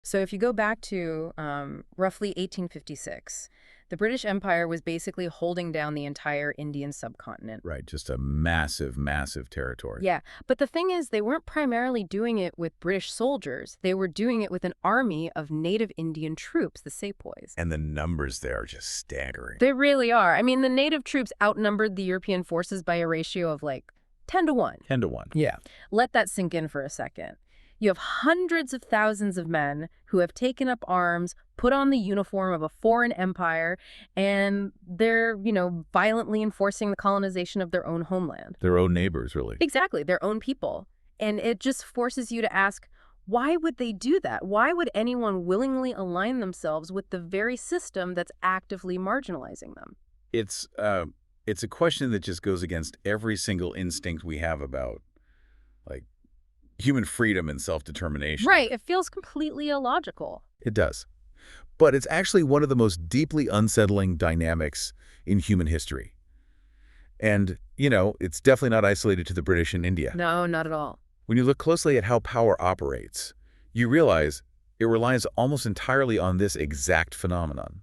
So if you go back to roughly 1856, the British Empire was basically holding down the entire Indian subcontinent. Right, just a massive, massive territory. Yeah, but the thing is, they weren't primarily doing it with British soldiers. They were doing it with an army of native Indian troops, the Sepoys. And the numbers there are just staggering. They really are. I mean, the native troops outnumbered the European forces by a ratio of like 10 to 1. 10 to 1. Yeah. Let that sink in for a second. You have hundreds of thousands of men who have taken up arms, put on the uniform of a foreign empire, and they're, violently enforcing the colonization of their own homeland. Their own neighbors, really. Exactly, their own people. And it just forces you to ask, why would they do that? Why would anyone willingly align themselves with the very system that's actively marginalizing them? It's a question that just goes against every single instinct we have about, like, human freedom and self-determination. Right, it feels completely illogical. It does. But it's actually one of the most deeply unsettling dynamics in human history. And, it's definitely not isolated to the British and India. No, not at all. When you look closely at how power operates, you realize it relies almost entirely on this exact phenomenon.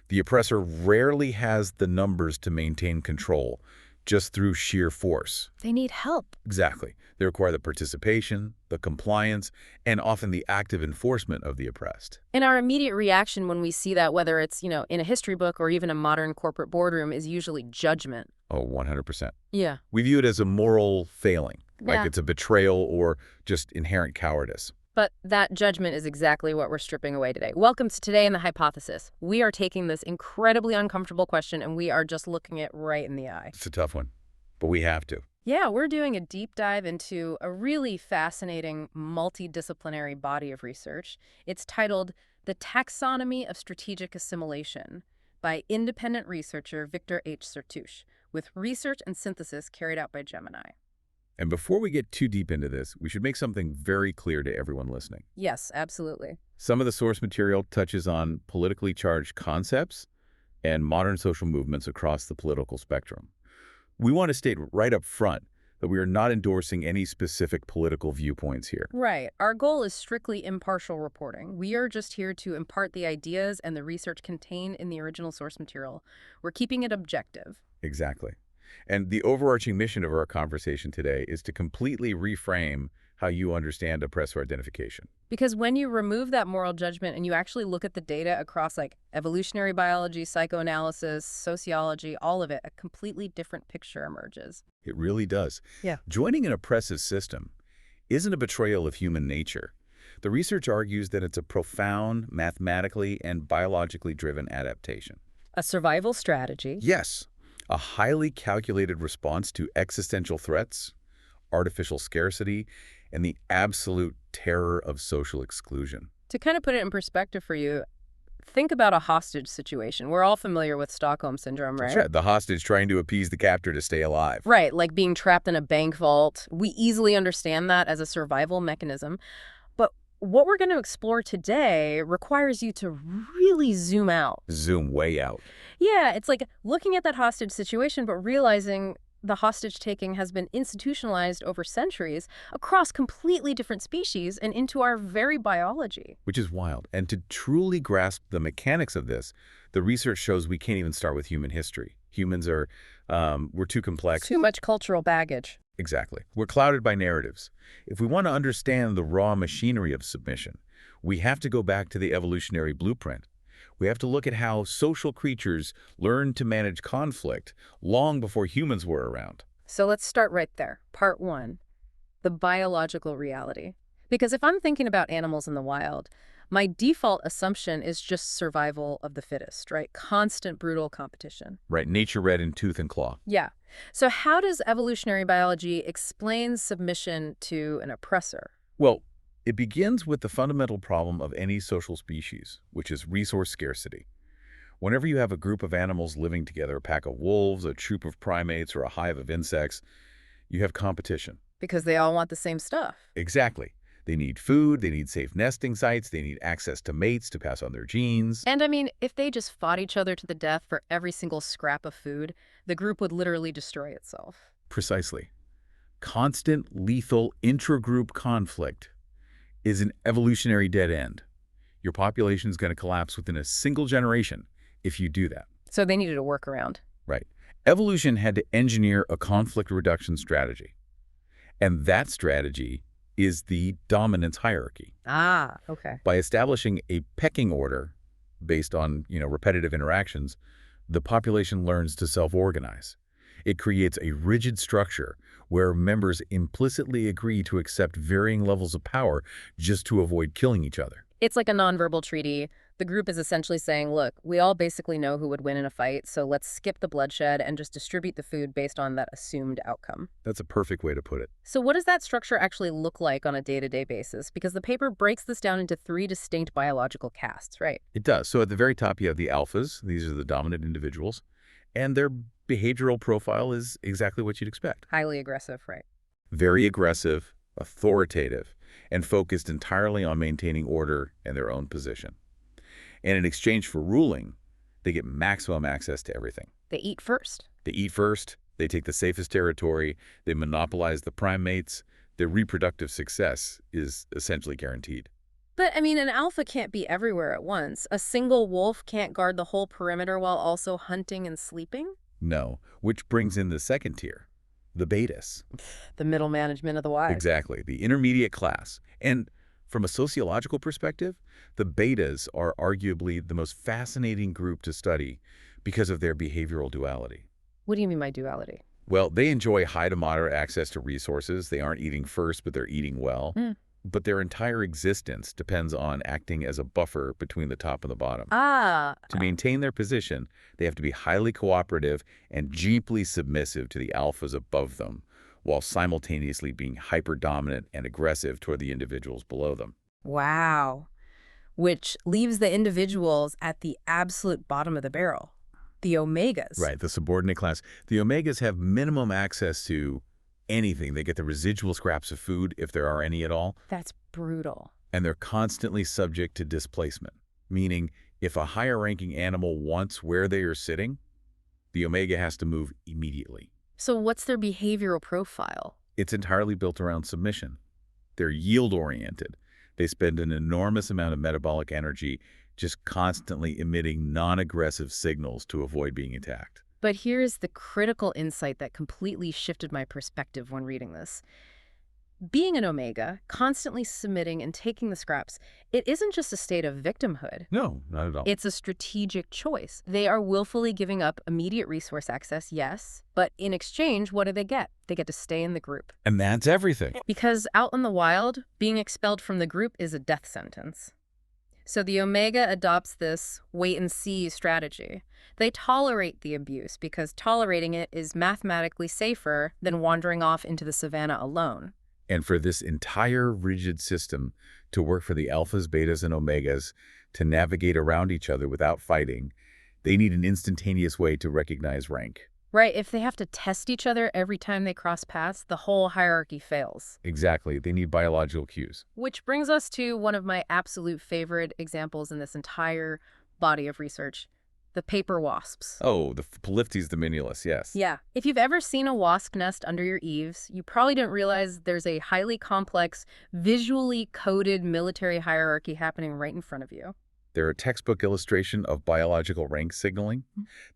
The oppressor rarely has the numbers to maintain control just through sheer force. They need help. Exactly. They require the participation, the compliance, and often the active enforcement of the oppressed. And our immediate reaction when we see that, whether it's, in a history book or even a modern corporate boardroom, is usually judgment. Oh, 100%. Yeah. We view it as a moral failing, like Yeah. it's a betrayal or just inherent cowardice. But that judgment is exactly what we're stripping away today. Welcome to Today in the Hypothesis. We are taking this incredibly uncomfortable question and we are just looking it right in the eye. It's a tough one, but we have to. Yeah, we're doing a deep dive into a really fascinating multidisciplinary body of research. It's titled The Taxonomy of Strategic Assimilation by independent researcher Victor H. Sertouche, with research and synthesis carried out by Gemini. And before we get too deep into this, we should make something very clear to everyone listening. Yes, absolutely. Some of the source material touches on politically charged concepts and modern social movements across the political spectrum. We want to state right up front that we are not endorsing any specific political viewpoints here. Right. Our goal is strictly impartial reporting. We are just here to impart the ideas and the research contained in the original source material. We're keeping it objective. Exactly. And the overarching mission of our conversation today is to completely reframe how you understand oppressor identification. Because when you remove that moral judgment and you actually look at the data across like evolutionary biology, psychoanalysis, sociology, all of it, a completely different picture emerges. It really does. Yeah. Joining an oppressive system isn't a betrayal of human nature. The research argues that it's a profound, mathematically and biologically driven adaptation. A survival strategy. Yes, a highly calculated response to existential threats, artificial scarcity, and the absolute terror of social exclusion. To kind of put it in perspective for you, think about a hostage situation. We're all familiar with Stockholm Syndrome, right? That's right. The hostage trying to appease the captor to stay alive. Right, like being trapped in a bank vault. We easily understand that as a survival mechanism. But what we're going to explore today requires you to really zoom out. Zoom way out. Yeah, it's like looking at that hostage situation, but realizing the hostage-taking has been institutionalized over centuries across completely different species and into our very biology. Which is wild. And to truly grasp the mechanics of this, the research shows we can't even start with human history. Humans are, we're too complex. Too much cultural baggage. Exactly. We're clouded by narratives. If we want to understand the raw machinery of submission, we have to go back to the evolutionary blueprint. We have to look at how social creatures learned to manage conflict long before humans were around. So let's start right there. Part 1, the biological reality. Because if I'm thinking about animals in the wild, my default assumption is just survival of the fittest, right? Constant brutal competition. Right, nature red in tooth and claw. Yeah. So how does evolutionary biology explain submission to an oppressor? Well, it begins with the fundamental problem of any social species, which is resource scarcity. Whenever you have a group of animals living together, a pack of wolves, a troop of primates, or a hive of insects, you have competition. Because they all want the same stuff. Exactly. They need food, they need safe nesting sites, they need access to mates to pass on their genes. And I mean, if they just fought each other to the death for every single scrap of food, the group would literally destroy itself. Precisely. Constant, lethal, intra-group conflict is an evolutionary dead end. Your population is going to collapse within a single generation if you do that. So they needed a workaround. Right. Evolution had to engineer a conflict reduction strategy. And that strategy is the dominance hierarchy. Ah, okay. By establishing a pecking order based on, repetitive interactions, the population learns to self-organize. It creates a rigid structure where members implicitly agree to accept varying levels of power just to avoid killing each other. It's like a nonverbal treaty. The group is essentially saying, look, we all basically know who would win in a fight, so let's skip the bloodshed and just distribute the food based on that assumed outcome. That's a perfect way to put it. So what does that structure actually look like on a day-to-day basis? Because the paper breaks this down into 3 distinct biological castes, right? It does. So at the very top, you have the alphas. These are the dominant individuals. And their behavioral profile is exactly what you'd expect. Highly aggressive, right? Very aggressive, authoritative, and focused entirely on maintaining order and their own position. And in exchange for ruling, they get maximum access to everything. They eat first. They eat first, they take the safest territory, they monopolize the primates, their reproductive success is essentially guaranteed. But, I mean, an alpha can't be everywhere at once. A single wolf can't guard the whole perimeter while also hunting and sleeping? No, which brings in the second tier, the betas. The middle management of the wise. Exactly, the intermediate class. And from a sociological perspective, the betas are arguably the most fascinating group to study because of their behavioral duality. What do you mean by duality? Well, they enjoy high to moderate access to resources. They aren't eating first, but they're eating well. But their entire existence depends on acting as a buffer between the top and the bottom. To maintain their position, they have to be highly cooperative and deeply submissive to the alphas above them, while simultaneously being hyper-dominant and aggressive toward the individuals below them. Wow. Which leaves the individuals at the absolute bottom of the barrel. The omegas. Right, the subordinate class. The omegas have minimum access to anything. They get the residual scraps of food, if there are any at all. That's brutal. And they're constantly subject to displacement, meaning if a higher-ranking animal wants where they are sitting, the omega has to move immediately. So what's their behavioral profile? It's entirely built around submission. They're yield-oriented. They spend an enormous amount of metabolic energy just constantly emitting non-aggressive signals to avoid being attacked. But here's the critical insight that completely shifted my perspective when reading this. Being an omega, constantly submitting and taking the scraps, it isn't just a state of victimhood. No, not at all. It's a strategic choice. They are willfully giving up immediate resource access, yes, but in exchange, what do? They get to stay in the group. And that's everything. Because out in the wild, being expelled from the group is a death sentence. So the omega adopts this wait-and-see strategy. They tolerate the abuse because tolerating it is mathematically safer than wandering off into the savannah alone. And for this entire rigid system to work for the alphas, betas, and omegas to navigate around each other without fighting, they need an instantaneous way to recognize rank. Right, if they have to test each other every time they cross paths, the whole hierarchy fails. Exactly. They need biological cues. Which brings us to one of my absolute favorite examples in this entire body of research, the paper wasps. Oh, the Polyptes dominulus, yes. Yeah. If you've ever seen a wasp nest under your eaves, you probably didn't realize there's a highly complex, visually coded military hierarchy happening right in front of you. They're a textbook illustration of biological rank signaling.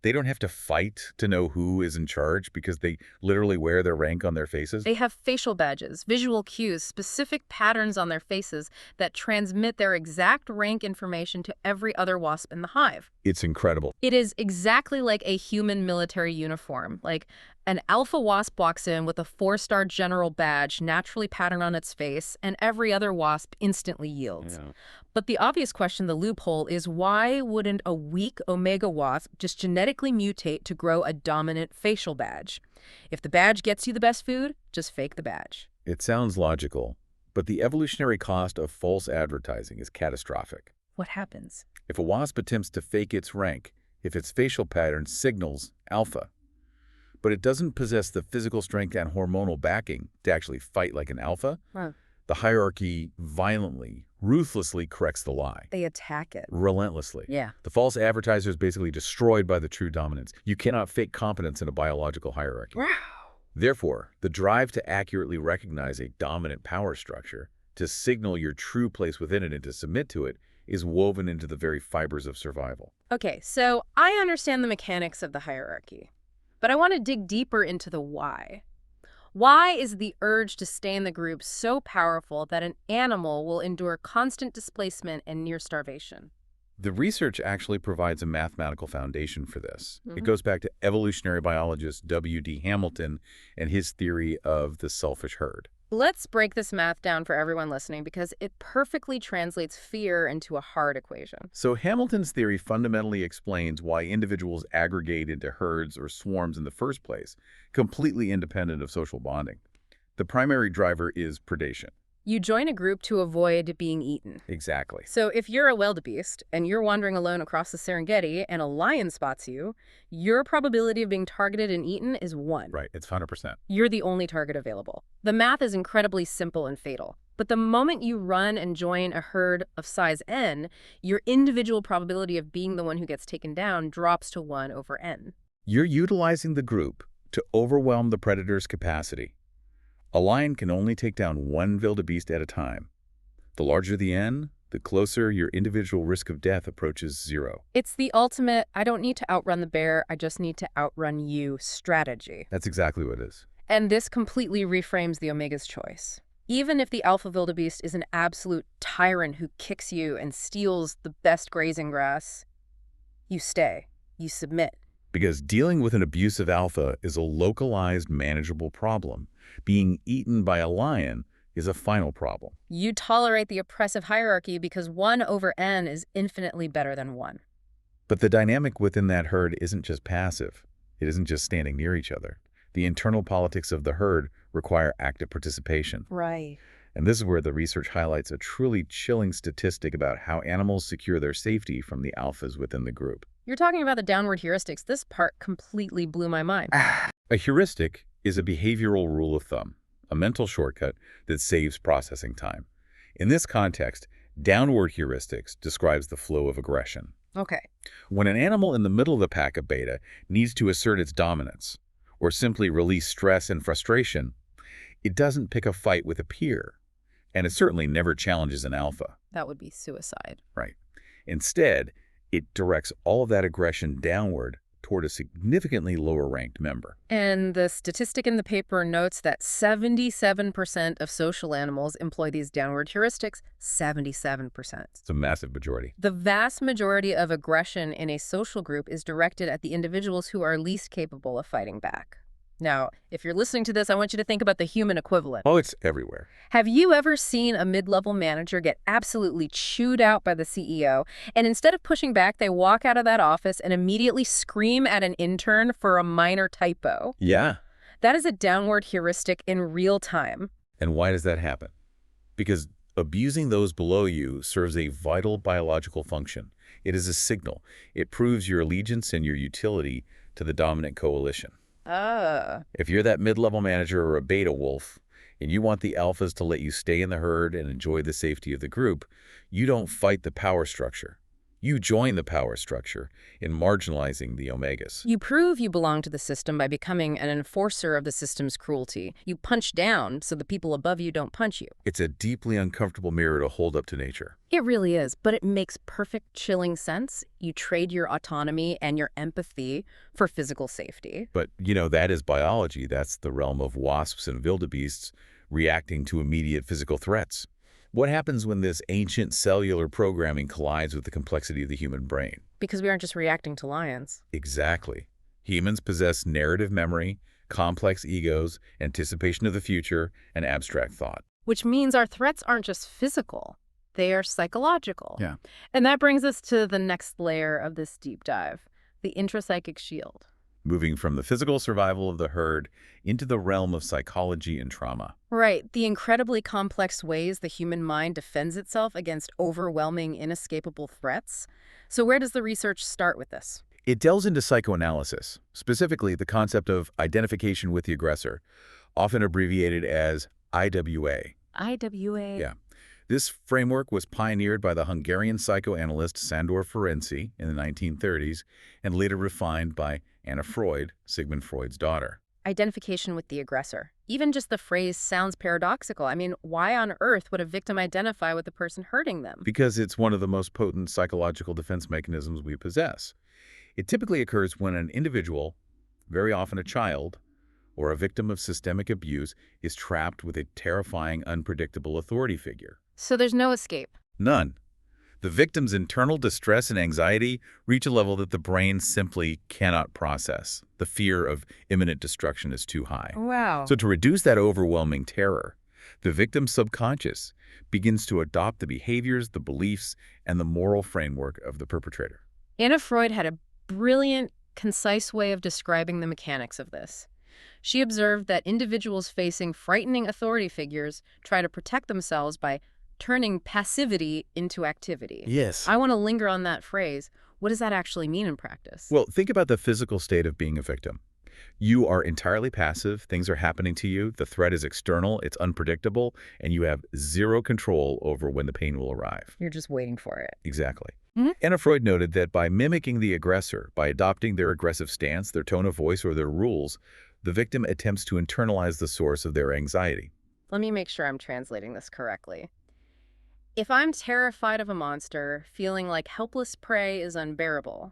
They don't have to fight to know who is in charge because they literally wear their rank on their faces. They have facial badges, visual cues, specific patterns on their faces that transmit their exact rank information to every other wasp in the hive. It's incredible. It is exactly like a human military uniform. Like an alpha wasp walks in with a 4-star general badge naturally patterned on its face, and every other wasp instantly yields. Yeah. But the obvious question, the loophole, is why wouldn't a weak omega wasp just genetically mutate to grow a dominant facial badge? If the badge gets you the best food, just fake the badge. It sounds logical, but the evolutionary cost of false advertising is catastrophic. What happens? If a wasp attempts to fake its rank, if its facial pattern signals alpha, but it doesn't possess the physical strength and hormonal backing to actually fight like an alpha, the hierarchy violently, ruthlessly corrects the lie. They attack it. Relentlessly. Yeah. The false advertiser is basically destroyed by the true dominance. You cannot fake competence in a biological hierarchy. Wow. Therefore, the drive to accurately recognize a dominant power structure to signal your true place within it and to submit to it, is woven into the very fibers of survival. Okay, so I understand the mechanics of the hierarchy, but I want to dig deeper into the why. Why is the urge to stay in the group so powerful that an animal will endure constant displacement and near starvation? The research actually provides a mathematical foundation for this. It Mhm. goes back to evolutionary biologist W.D. Hamilton and his theory of the selfish herd. Let's break this math down for everyone listening because it perfectly translates fear into a hard equation. So Hamilton's theory fundamentally explains why individuals aggregate into herds or swarms in the first place, completely independent of social bonding. The primary driver is predation. You join a group to avoid being eaten. Exactly. So if you're a wildebeest and you're wandering alone across the Serengeti and a lion spots you, your probability of being targeted and eaten is 1. Right, it's 100%. You're the only target available. The math is incredibly simple and fatal. But the moment you run and join a herd of size n, your individual probability of being the one who gets taken down drops to 1 over n. You're utilizing the group to overwhelm the predator's capacity. A lion can only take down one wildebeest at a time. The larger the N, the closer your individual risk of death approaches 0. It's the ultimate, I don't need to outrun the bear, I just need to outrun you strategy. That's exactly what it is. And this completely reframes the Omega's choice. Even if the alpha wildebeest is an absolute tyrant who kicks you and steals the best grazing grass, you stay, you submit. Because dealing with an abusive alpha is a localized, manageable problem. Being eaten by a lion is a final problem. You tolerate the oppressive hierarchy because 1 over n is infinitely better than 1. But the dynamic within that herd isn't just passive. It isn't just standing near each other. The internal politics of the herd require active participation. Right. And this is where the research highlights a truly chilling statistic about how animals secure their safety from the alphas within the group. You're talking about the downward heuristics. This part completely blew my mind. A heuristic is a behavioral rule of thumb, a mental shortcut that saves processing time. In this context, downward heuristics describes the flow of aggression. Okay. When an animal in the middle of the pack of beta needs to assert its dominance, or simply release stress and frustration, it doesn't pick a fight with a peer, and it certainly never challenges an alpha. That would be suicide. Right. Instead, it directs all of that aggression downward toward a significantly lower-ranked member. And the statistic in the paper notes that 77% of social animals employ these downward heuristics. 77%. It's a massive majority. The vast majority of aggression in a social group is directed at the individuals who are least capable of fighting back. Now, if you're listening to this, I want you to think about the human equivalent. Oh, it's everywhere. Have you ever seen a mid-level manager get absolutely chewed out by the CEO, and instead of pushing back, they walk out of that office and immediately scream at an intern for a minor typo? Yeah. That is a downward heuristic in real time. And why does that happen? Because abusing those below you serves a vital biological function. It is a signal. It proves your allegiance and your utility to the dominant coalition. If you're that mid-level manager or a beta wolf, and you want the alphas to let you stay in the herd and enjoy the safety of the group, you don't fight the power structure. You join the power structure in marginalizing the omegas. You prove you belong to the system by becoming an enforcer of the system's cruelty. You punch down so the people above you don't punch you. It's a deeply uncomfortable mirror to hold up to nature. It really is, but it makes perfect, chilling sense. You trade your autonomy and your empathy for physical safety. But, that is biology. That's the realm of wasps and wildebeests reacting to immediate physical threats. What happens when this ancient cellular programming collides with the complexity of the human brain? Because we aren't just reacting to lions. Exactly. Humans possess narrative memory, complex egos, anticipation of the future, and abstract thought. Which means our threats aren't just physical. They are psychological. Yeah. And that brings us to the next layer of this deep dive, the intrapsychic shield. Moving from the physical survival of the herd into the realm of psychology and trauma. Right, the incredibly complex ways the human mind defends itself against overwhelming, inescapable threats. So where does the research start with this? It delves into psychoanalysis, specifically the concept of identification with the aggressor, often abbreviated as IWA. IWA? Yeah. This framework was pioneered by the Hungarian psychoanalyst Sándor Ferenczi in the 1930s and later refined by Anna Freud, Sigmund Freud's daughter. Identification with the aggressor. Even just the phrase sounds paradoxical. I mean, why on earth would a victim identify with the person hurting them? Because it's one of the most potent psychological defense mechanisms we possess. It typically occurs when an individual, very often a child, or a victim of systemic abuse, is trapped with a terrifying, unpredictable authority figure. So there's no escape. None. The victim's internal distress and anxiety reach a level that the brain simply cannot process. The fear of imminent destruction is too high. Wow. So to reduce that overwhelming terror, the victim's subconscious begins to adopt the behaviors, the beliefs, and the moral framework of the perpetrator. Anna Freud had a brilliant, concise way of describing the mechanics of this. She observed that individuals facing frightening authority figures try to protect themselves by turning passivity into activity. Yes. I want to linger on that phrase. What does that actually mean in practice? Well, think about the physical state of being a victim. You are entirely passive, things are happening to you, the threat is external, it's unpredictable, and you have zero control over when the pain will arrive. You're just waiting for it. Exactly. Mhm. Anna Freud noted that by mimicking the aggressor, by adopting their aggressive stance, their tone of voice, or their rules, the victim attempts to internalize the source of their anxiety. Let me make sure I'm translating this correctly. If I'm terrified of a monster, feeling like helpless prey is unbearable.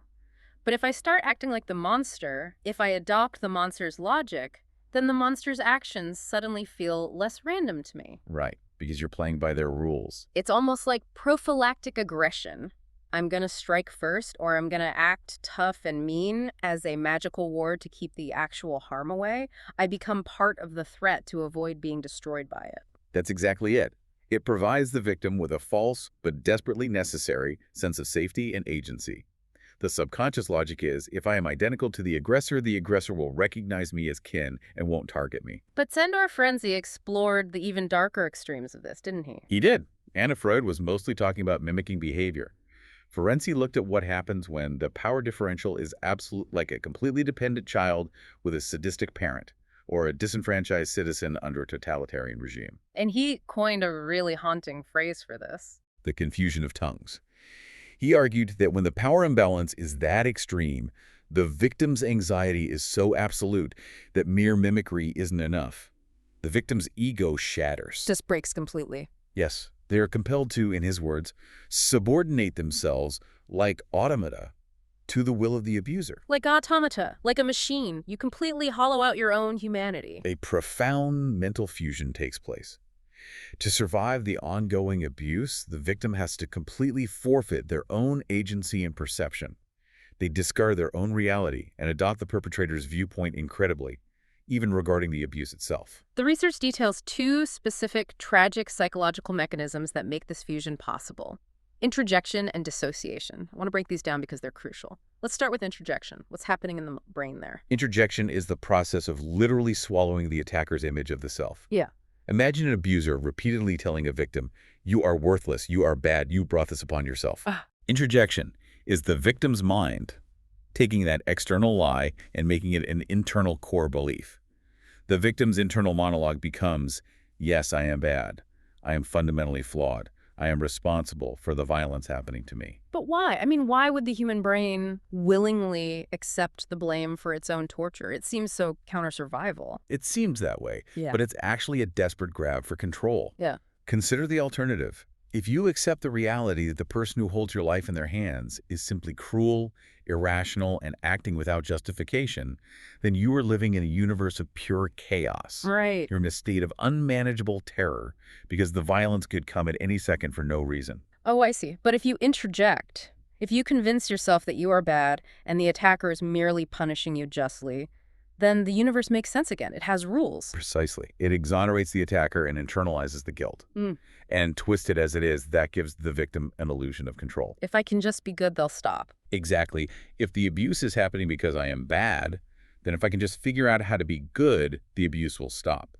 But if I start acting like the monster, if I adopt the monster's logic, then the monster's actions suddenly feel less random to me. Right, because you're playing by their rules. It's almost like prophylactic aggression. I'm going to strike first, or I'm going to act tough and mean as a magical ward to keep the actual harm away. I become part of the threat to avoid being destroyed by it. That's exactly it. It provides the victim with a false but desperately necessary sense of safety and agency. The subconscious logic is, if I am identical to the aggressor will recognize me as kin and won't target me. But Sandor Frenzy explored the even darker extremes of this, didn't he? He did. Anna Freud was mostly talking about mimicking behavior. Ferenczi looked at what happens when the power differential is absolute, like a completely dependent child with a sadistic parent, or a disenfranchised citizen under a totalitarian regime. And he coined a really haunting phrase for this. The confusion of tongues. He argued that when the power imbalance is that extreme, the victim's anxiety is so absolute that mere mimicry isn't enough. The victim's ego shatters. Just breaks completely. Yes, they are compelled to, in his words, subordinate themselves like automata to the will of the abuser. Like automata, like a machine, you completely hollow out your own humanity. A profound mental fusion takes place. To survive the ongoing abuse, the victim has to completely forfeit their own agency and perception. They discard their own reality and adopt the perpetrator's viewpoint incredibly, even regarding the abuse itself. The research details two specific, tragic psychological mechanisms that make this fusion possible: introjection and dissociation. I want to break these down because they're crucial. Let's start with introjection. What's happening in the brain there? Introjection is the process of literally swallowing the attacker's image of the self. Yeah. Imagine an abuser repeatedly telling a victim, "You are worthless, you are bad, you brought this upon yourself." Introjection is the victim's mind taking that external lie and making it an internal core belief. The victim's internal monologue becomes, "Yes, I am bad. I am fundamentally flawed. I am responsible for the violence happening to me." But why? I mean, why would the human brain willingly accept the blame for its own torture? It seems so counter-survival. It seems that way, Yeah. but it's actually a desperate grab for control. Yeah. Consider the alternative. If you accept the reality that the person who holds your life in their hands is simply cruel, irrational, and acting without justification, then you are living in a universe of pure chaos. Right. You're in a state of unmanageable terror because the violence could come at any second for no reason. Oh, I see. But if you interject, if you convince yourself that you are bad and the attacker is merely punishing you justly, then the universe makes sense again. It has rules. Precisely. It exonerates the attacker and internalizes the guilt. Mm. And twisted as it is, that gives the victim an illusion of control. If I can just be good, they'll stop. Exactly. If the abuse is happening because I am bad, then if I can just figure out how to be good, the abuse will stop.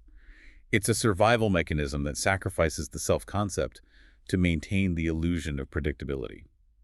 It's a survival mechanism that sacrifices the self-concept to maintain the illusion of predictability.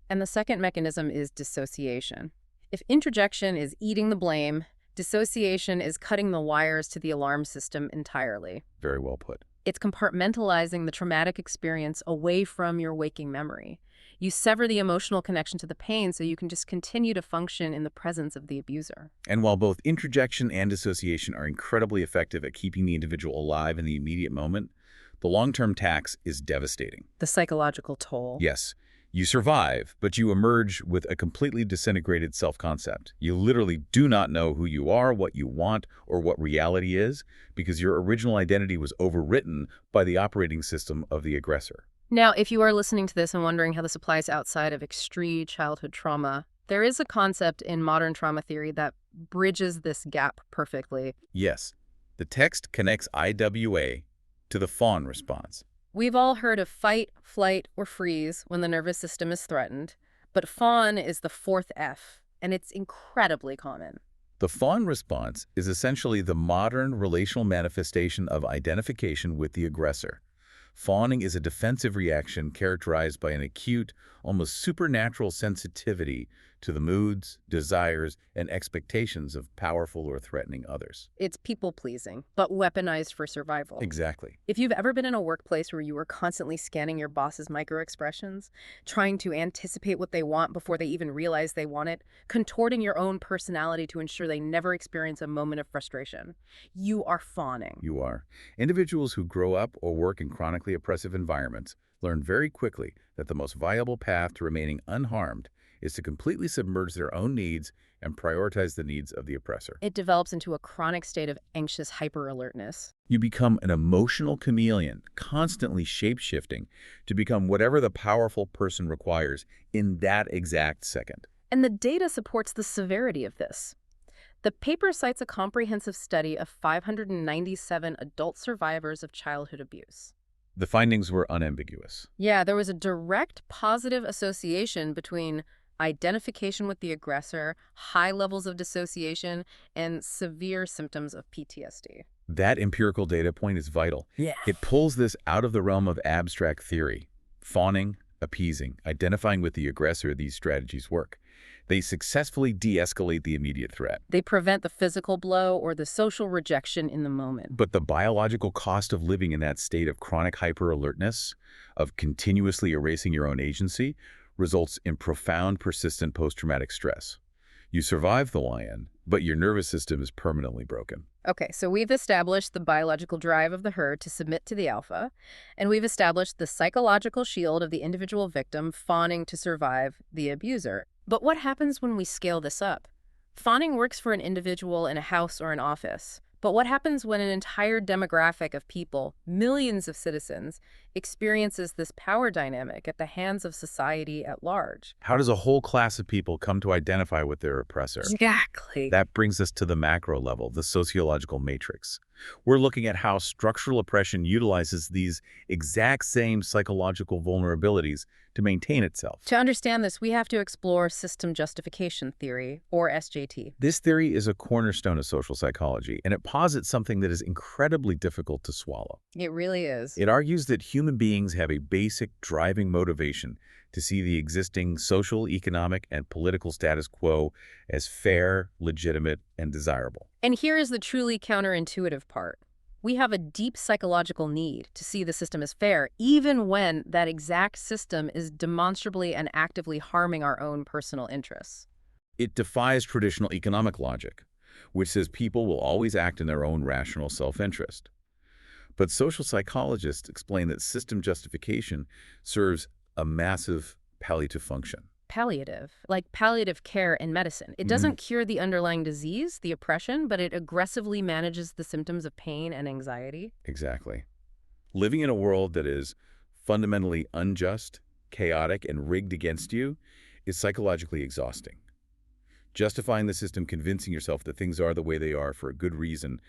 And the second mechanism is dissociation. If introjection is eating the blame, dissociation is cutting the wires to the alarm system entirely. Very well put. It's compartmentalizing the traumatic experience away from your waking memory. You sever the emotional connection to the pain so you can just continue to function in the presence of the abuser. And while both introjection and dissociation are incredibly effective at keeping the individual alive in the immediate moment, the long-term tax is devastating. The psychological toll. Yes, you survive, but you emerge with a completely disintegrated self-concept. You literally do not know who you are, what you want, or what reality is, because your original identity was overwritten by the operating system of the aggressor. Now, if you are listening to this and wondering how this applies outside of extreme childhood trauma, there is a concept in modern trauma theory that bridges this gap perfectly. Yes, the text connects IWA to the fawn response. We've all heard of fight, flight, or freeze when the nervous system is threatened, but fawn is the fourth F, and it's incredibly common. The fawn response is essentially the modern relational manifestation of identification with the aggressor. Fawning is a defensive reaction characterized by an acute, almost supernatural sensitivity to the moods, desires, and expectations of powerful or threatening others. It's people-pleasing, but weaponized for survival. Exactly. If you've ever been in a workplace where you were constantly scanning your boss's microexpressions, trying to anticipate what they want before they even realize they want it, contorting your own personality to ensure they never experience a moment of frustration, you are fawning. You are. Individuals who grow up or work in chronically oppressive environments learn very quickly that the most viable path to remaining unharmed is to completely submerge their own needs and prioritize the needs of the oppressor. It develops into a chronic state of anxious hyper-alertness. You become an emotional chameleon, constantly shape-shifting to become whatever the powerful person requires in that exact second. And the data supports the severity of this. The paper cites a comprehensive study of 597 adult survivors of childhood abuse. The findings were unambiguous. Yeah, there was a direct positive association between identification with the aggressor, high levels of dissociation, and severe symptoms of PTSD. That empirical data point is vital. Yeah. It pulls this out of the realm of abstract theory. Fawning, appeasing, identifying with the aggressor, these strategies work. They successfully de-escalate the immediate threat. They prevent the physical blow or the social rejection in the moment. But the biological cost of living in that state of chronic hyper-alertness, of continuously erasing your own agency, results in profound, persistent post-traumatic stress. You survive the lion, but your nervous system is permanently broken. Okay, so we've established the biological drive of the herd to submit to the alpha, and we've established the psychological shield of the individual victim fawning to survive the abuser. But what happens when we scale this up? Fawning works for an individual in a house or an office. But what happens when an entire demographic of people, millions of citizens, experiences this power dynamic at the hands of society at large? How does a whole class of people come to identify with their oppressor? Exactly. That brings us to the macro level, the sociological matrix. We're looking at how structural oppression utilizes these exact same psychological vulnerabilities to maintain itself. To understand this, we have to explore system justification theory, or SJT. This theory is a cornerstone of social psychology, and it posits something that is incredibly difficult to swallow. It really is. It argues that human beings have a basic driving motivation to see the existing social, economic, and political status quo as fair, legitimate, and desirable. And here is the truly counterintuitive part. We have a deep psychological need to see the system as fair, even when that exact system is demonstrably and actively harming our own personal interests. It defies traditional economic logic, which says people will always act in their own rational self-interest. But social psychologists explain that system justification serves a massive palliative function. Palliative, like palliative care in medicine. It doesn't cure the underlying disease, the oppression, but it aggressively manages the symptoms of pain and anxiety. Exactly. Living in a world that is fundamentally unjust, chaotic, and rigged against you is psychologically exhausting. Justifying the system, convincing yourself that things are the way they are for a good reason,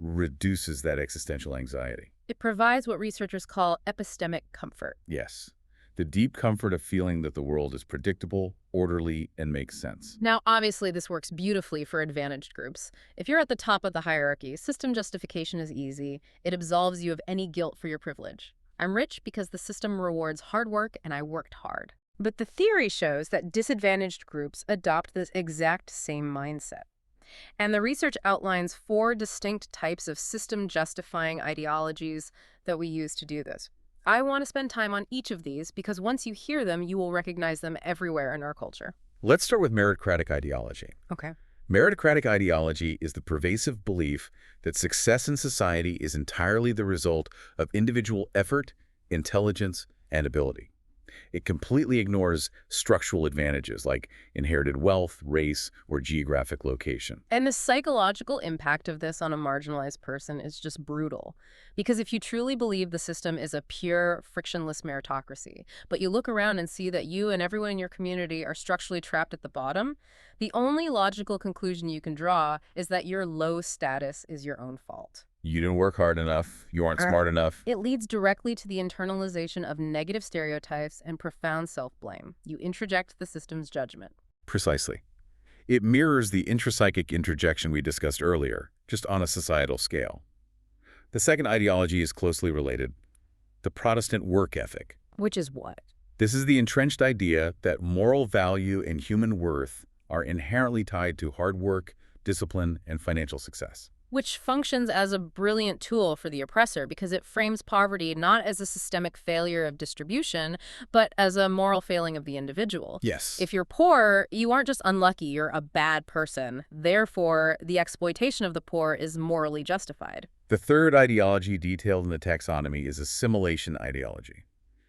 reduces that existential anxiety. It provides what researchers call epistemic comfort. Yes. The deep comfort of feeling that the world is predictable, orderly, and makes sense. Now, obviously, this works beautifully for advantaged groups. If you're at the top of the hierarchy, system justification is easy. It absolves you of any guilt for your privilege. I'm rich because the system rewards hard work and I worked hard. But the theory shows that disadvantaged groups adopt this exact same mindset. And the research outlines 4 distinct types of system-justifying ideologies that we use to do this. I want to spend time on each of these because once you hear them, you will recognize them everywhere in our culture. Let's start with meritocratic ideology. Okay. Meritocratic ideology is the pervasive belief that success in society is entirely the result of individual effort, intelligence, and ability. It completely ignores structural advantages like inherited wealth, race, or geographic location. And the psychological impact of this on a marginalized person is just brutal. Because if you truly believe the system is a pure, frictionless meritocracy, but you look around and see that you and everyone in your community are structurally trapped at the bottom, the only logical conclusion you can draw is that your low status is your own fault. You didn't work hard enough, you aren't smart enough. It leads directly to the internalization of negative stereotypes and profound self-blame. You introject the system's judgment. Precisely. It mirrors the intrapsychic introjection we discussed earlier, just on a societal scale. The second ideology is closely related, the Protestant work ethic. Which is what? This is the entrenched idea that moral value and human worth are inherently tied to hard work, discipline, and financial success. Which functions as a brilliant tool for the oppressor because it frames poverty not as a systemic failure of distribution, but as a moral failing of the individual. Yes. If you're poor, you aren't just unlucky, you're a bad person. Therefore, the exploitation of the poor is morally justified. The third ideology detailed in the taxonomy is assimilation ideology.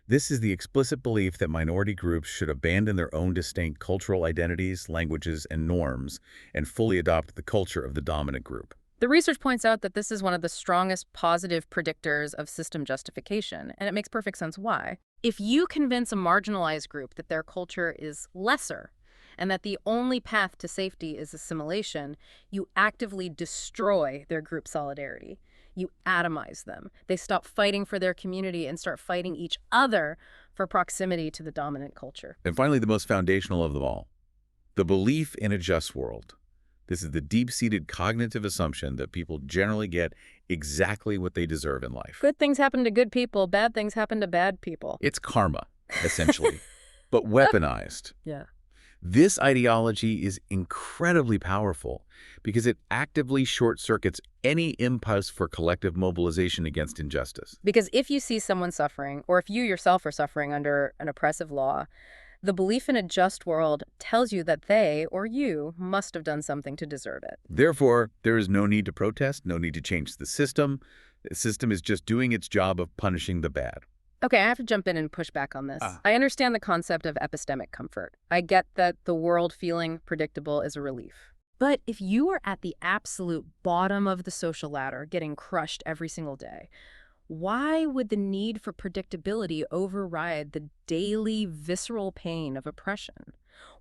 This is the explicit belief that minority groups should abandon their own distinct cultural identities, languages, and norms, and fully adopt the culture of the dominant group. The research points out that this is one of the strongest positive predictors of system justification, and it makes perfect sense why. If you convince a marginalized group that their culture is lesser and that the only path to safety is assimilation, you actively destroy their group solidarity. You atomize them. They stop fighting for their community and start fighting each other for proximity to the dominant culture. And finally, the most foundational of them all, the belief in a just world. This is the deep-seated cognitive assumption that people generally get exactly what they deserve in life. Good things happen to good people, bad things happen to bad people. It's karma, essentially, but weaponized. Yeah. This ideology is incredibly powerful because it actively short-circuits any impulse for collective mobilization against injustice. Because if you see someone suffering, or if you yourself are suffering under an oppressive law, the belief in a just world tells you that they, or you, must have done something to deserve it. Therefore, there is no need to protest, no need to change the system. The system is just doing its job of punishing the bad. Okay, I have to jump in and push back on this. I understand the concept of epistemic comfort. I get that the world feeling predictable is a relief. But if you are at the absolute bottom of the social ladder, getting crushed every single day, why would the need for predictability override the daily visceral pain of oppression?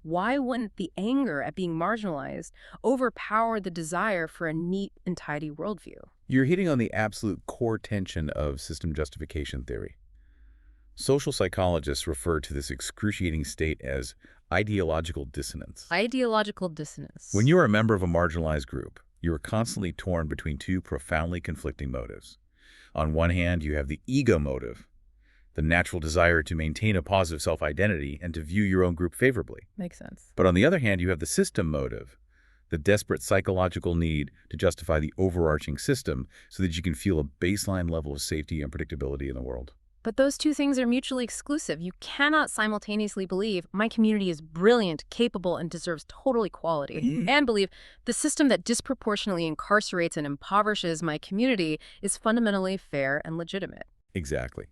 Why wouldn't the anger at being marginalized overpower the desire for a neat and tidy worldview? You're hitting on the absolute core tension of system justification theory. Social psychologists refer to this excruciating state as ideological dissonance. Ideological dissonance. When you are a member of a marginalized group, you are constantly torn between two profoundly conflicting motives. On one hand, you have the ego motive, the natural desire to maintain a positive self-identity and to view your own group favorably. Makes sense. But on the other hand, you have the system motive, the desperate psychological need to justify the overarching system so that you can feel a baseline level of safety and predictability in the world. But those two things are mutually exclusive. You cannot simultaneously believe my community is brilliant, capable, and deserves total equality, and believe the system that disproportionately incarcerates and impoverishes my community is fundamentally fair and legitimate. Exactly.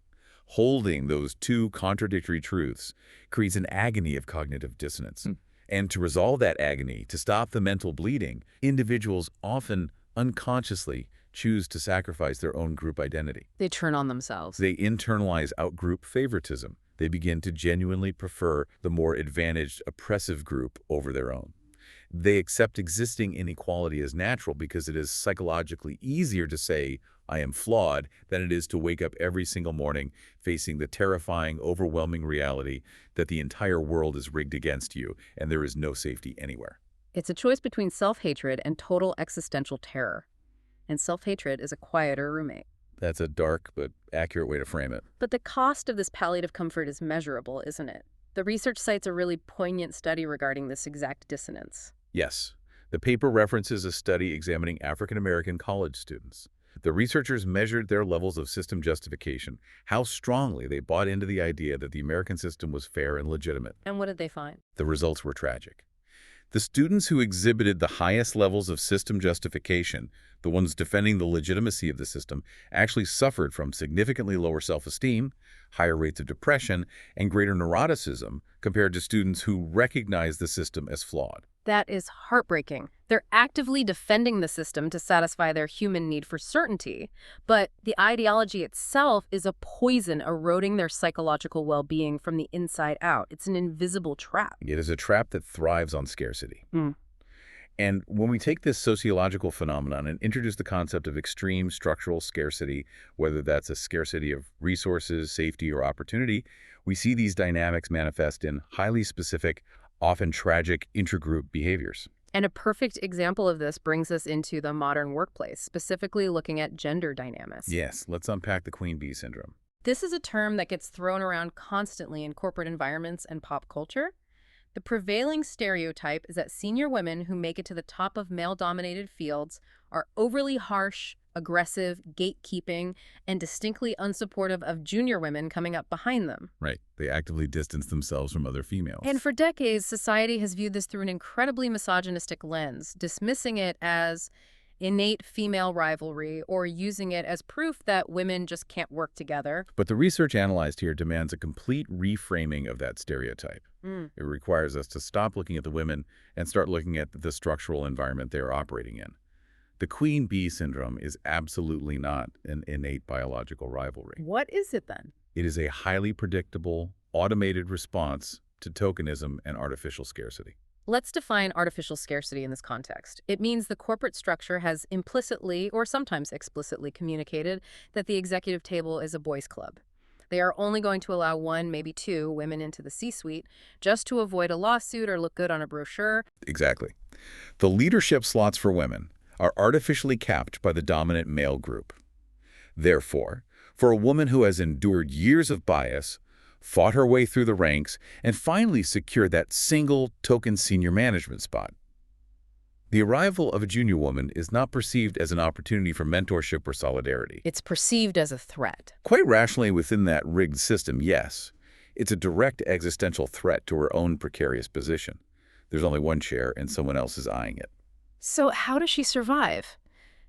Holding those two contradictory truths creates an agony of cognitive dissonance. And to resolve that agony, to stop the mental bleeding, individuals often unconsciously choose to sacrifice their own group identity. They turn on themselves. They internalize out-group favoritism. They begin to genuinely prefer the more advantaged, oppressive group over their own. They accept existing inequality as natural because it is psychologically easier to say, I am flawed, than it is to wake up every single morning facing the terrifying, overwhelming reality that the entire world is rigged against you and there is no safety anywhere. It's a choice between self-hatred and total existential terror. And self-hatred is a quieter roommate. That's a dark but accurate way to frame it. But the cost of this palliative comfort is measurable, isn't it? The research cites a really poignant study regarding this exact dissonance. Yes. The paper references a study examining African-American college students. The researchers measured their levels of system justification, how strongly they bought into the idea that the American system was fair and legitimate. And what did they find? The results were tragic. The students who exhibited the highest levels of system justification, the ones defending the legitimacy of the system, actually suffered from significantly lower self-esteem, higher rates of depression, and greater neuroticism compared to students who recognized the system as flawed. That is heartbreaking. They're actively defending the system to satisfy their human need for certainty, but the ideology itself is a poison eroding their psychological well-being from the inside out. It's an invisible trap. It is a trap that thrives on scarcity. Mm. And when we take this sociological phenomenon and introduce the concept of extreme structural scarcity, whether that's a scarcity of resources, safety, or opportunity, we see these dynamics manifest in highly specific, often tragic intragroup behaviors. And a perfect example of this brings us into the modern workplace, specifically looking at gender dynamics. Yes, let's unpack the queen bee syndrome. This is a term that gets thrown around constantly in corporate environments and pop culture. The prevailing stereotype is that senior women who make it to the top of male-dominated fields are overly harsh, aggressive, gatekeeping, and distinctly unsupportive of junior women coming up behind them. Right. They actively distance themselves from other females. And for decades, society has viewed this through an incredibly misogynistic lens, dismissing it as innate female rivalry or using it as proof that women just can't work together. But the research analyzed here demands a complete reframing of that stereotype. It requires us to stop looking at the women and start looking at the structural environment they are operating in. The queen bee syndrome is absolutely not an innate biological rivalry. What is it then? It is a highly predictable, automated response to tokenism and artificial scarcity. Let's define artificial scarcity in this context. It means the corporate structure has implicitly or sometimes explicitly communicated that the executive table is a boys' club. They are only going to allow one, maybe two, women into the C-suite just to avoid a lawsuit or look good on a brochure. Exactly. The leadership slots for women are artificially capped by the dominant male group. Therefore, for a woman who has endured years of bias, fought her way through the ranks, and finally secured that single token senior management spot, the arrival of a junior woman is not perceived as an opportunity for mentorship or solidarity. It's perceived as a threat. Quite rationally within that rigged system, yes. It's a direct existential threat to her own precarious position. There's only one chair and someone else is eyeing it. So how does she survive?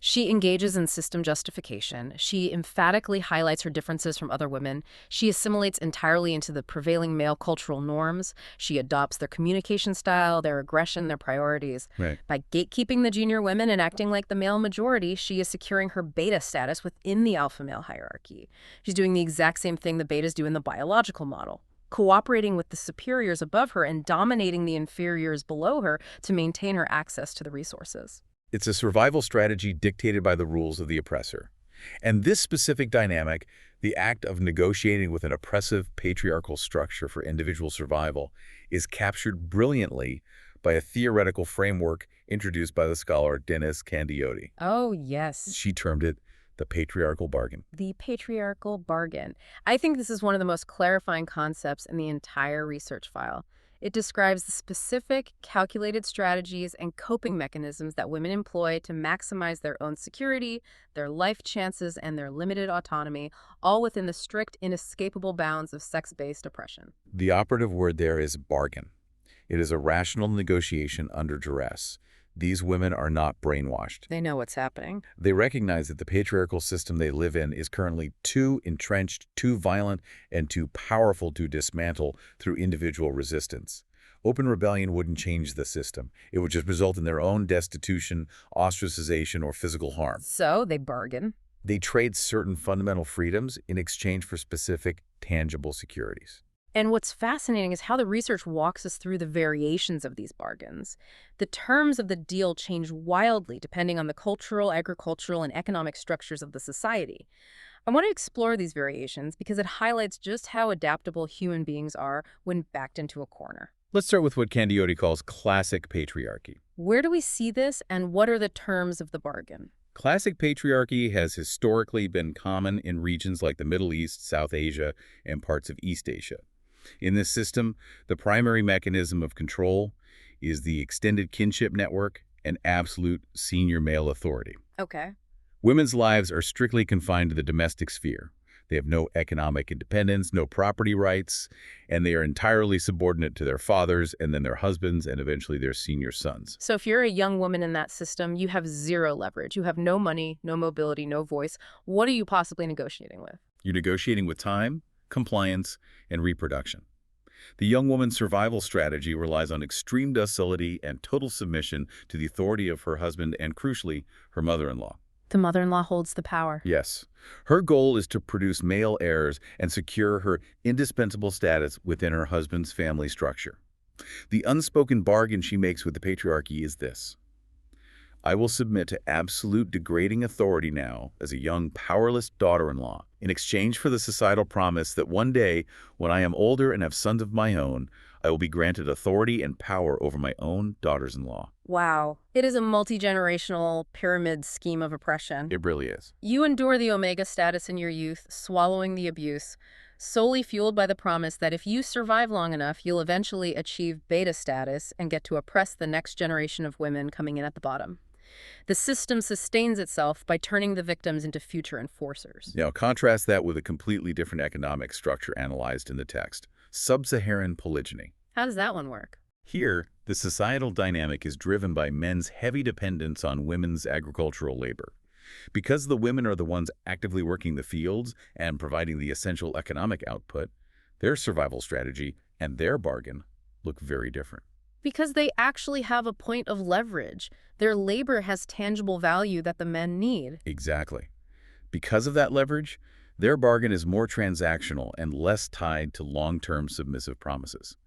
She engages in system justification. She emphatically highlights her differences from other women. She assimilates entirely into the prevailing male cultural norms. She adopts their communication style, their aggression, their priorities. Right. By gatekeeping the junior women and acting like the male majority, she is securing her beta status within the alpha male hierarchy. She's doing the exact same thing the betas do in the biological model, cooperating with the superiors above her and dominating the inferiors below her to maintain her access to the resources. It's a survival strategy dictated by the rules of the oppressor. And this specific dynamic, the act of negotiating with an oppressive patriarchal structure for individual survival, is captured brilliantly by a theoretical framework introduced by the scholar Dennis Candioti. Oh, yes. She termed it the patriarchal bargain. The patriarchal bargain. I think this is one of the most clarifying concepts in the entire research file. It describes the specific, calculated strategies and coping mechanisms that women employ to maximize their own security, their life chances, and their limited autonomy, all within the strict, inescapable bounds of sex-based oppression. The operative word there is bargain. It is a rational negotiation under duress. These women are not brainwashed. They know what's happening. They recognize that the patriarchal system they live in is currently too entrenched, too violent, and too powerful to dismantle through individual resistance. Open rebellion wouldn't change the system. It would just result in their own destitution, ostracization, or physical harm. So they bargain. They trade certain fundamental freedoms in exchange for specific, tangible securities. And what's fascinating is how the research walks us through the variations of these bargains. The terms of the deal change wildly depending on the cultural, agricultural, and economic structures of the society. I want to explore these variations because it highlights just how adaptable human beings are when backed into a corner. Let's start with what Candioti calls classic patriarchy. Where do we see this, and what are the terms of the bargain? Classic patriarchy has historically been common in regions like the Middle East, South Asia, and parts of East Asia. In this system, the primary mechanism of control is the extended kinship network and absolute senior male authority. Okay. Women's lives are strictly confined to the domestic sphere. They have no economic independence, no property rights, and they are entirely subordinate to their fathers and then their husbands and eventually their senior sons. So if you're a young woman in that system, you have zero leverage. You have no money, no mobility, no voice. What are you possibly negotiating with? You're negotiating with time, compliance, and reproduction. The young woman's survival strategy relies on extreme docility and total submission to the authority of her husband and, crucially, her mother-in-law. The mother-in-law holds the power. Yes. Her goal is to produce male heirs and secure her indispensable status within her husband's family structure. The unspoken bargain she makes with the patriarchy is this: I will submit to absolute degrading authority now as a young, powerless daughter-in-law in exchange for the societal promise that one day, when I am older and have sons of my own, I will be granted authority and power over my own daughters-in-law. Wow. It is a multi-generational pyramid scheme of oppression. It really is. You endure the omega status in your youth, swallowing the abuse, solely fueled by the promise that if you survive long enough, you'll eventually achieve beta status and get to oppress the next generation of women coming in at the bottom. The system sustains itself by turning the victims into future enforcers. Now, contrast that with a completely different economic structure analyzed in the text: sub-Saharan polygyny. How does that one work? Here, the societal dynamic is driven by men's heavy dependence on women's agricultural labor. Because the women are the ones actively working the fields and providing the essential economic output, their survival strategy and their bargain look very different. Because they actually have a point of leverage. Their labor has tangible value that the men need. Exactly. Because of that leverage, their bargain is more transactional and less tied to long-term submissive promises.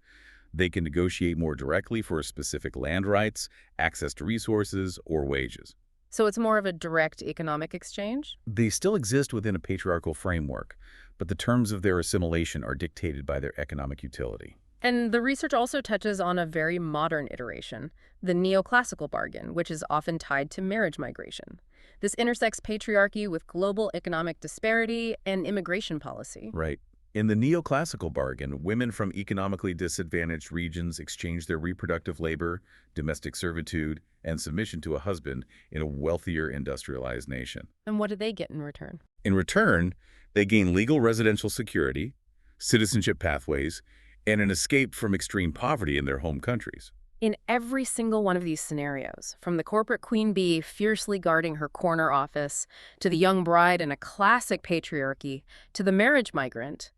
They can negotiate more directly for specific land rights, access to resources, or wages. So it's more of a direct economic exchange? They still exist within a patriarchal framework, but the terms of their assimilation are dictated by their economic utility. And the research also touches on a very modern iteration, the neoclassical bargain, which is often tied to marriage migration. This intersects patriarchy with global economic disparity and immigration policy. Right. In the neoclassical bargain, women from economically disadvantaged regions exchange their reproductive labor, domestic servitude, and submission to a husband in a wealthier, industrialized nation. And what do they get in return? In return, they gain legal residential security, citizenship pathways, and an escape from extreme poverty in their home countries. In every single one of these scenarios, from the corporate queen bee fiercely guarding her corner office, to the young bride in a classic patriarchy, to the marriage migrant,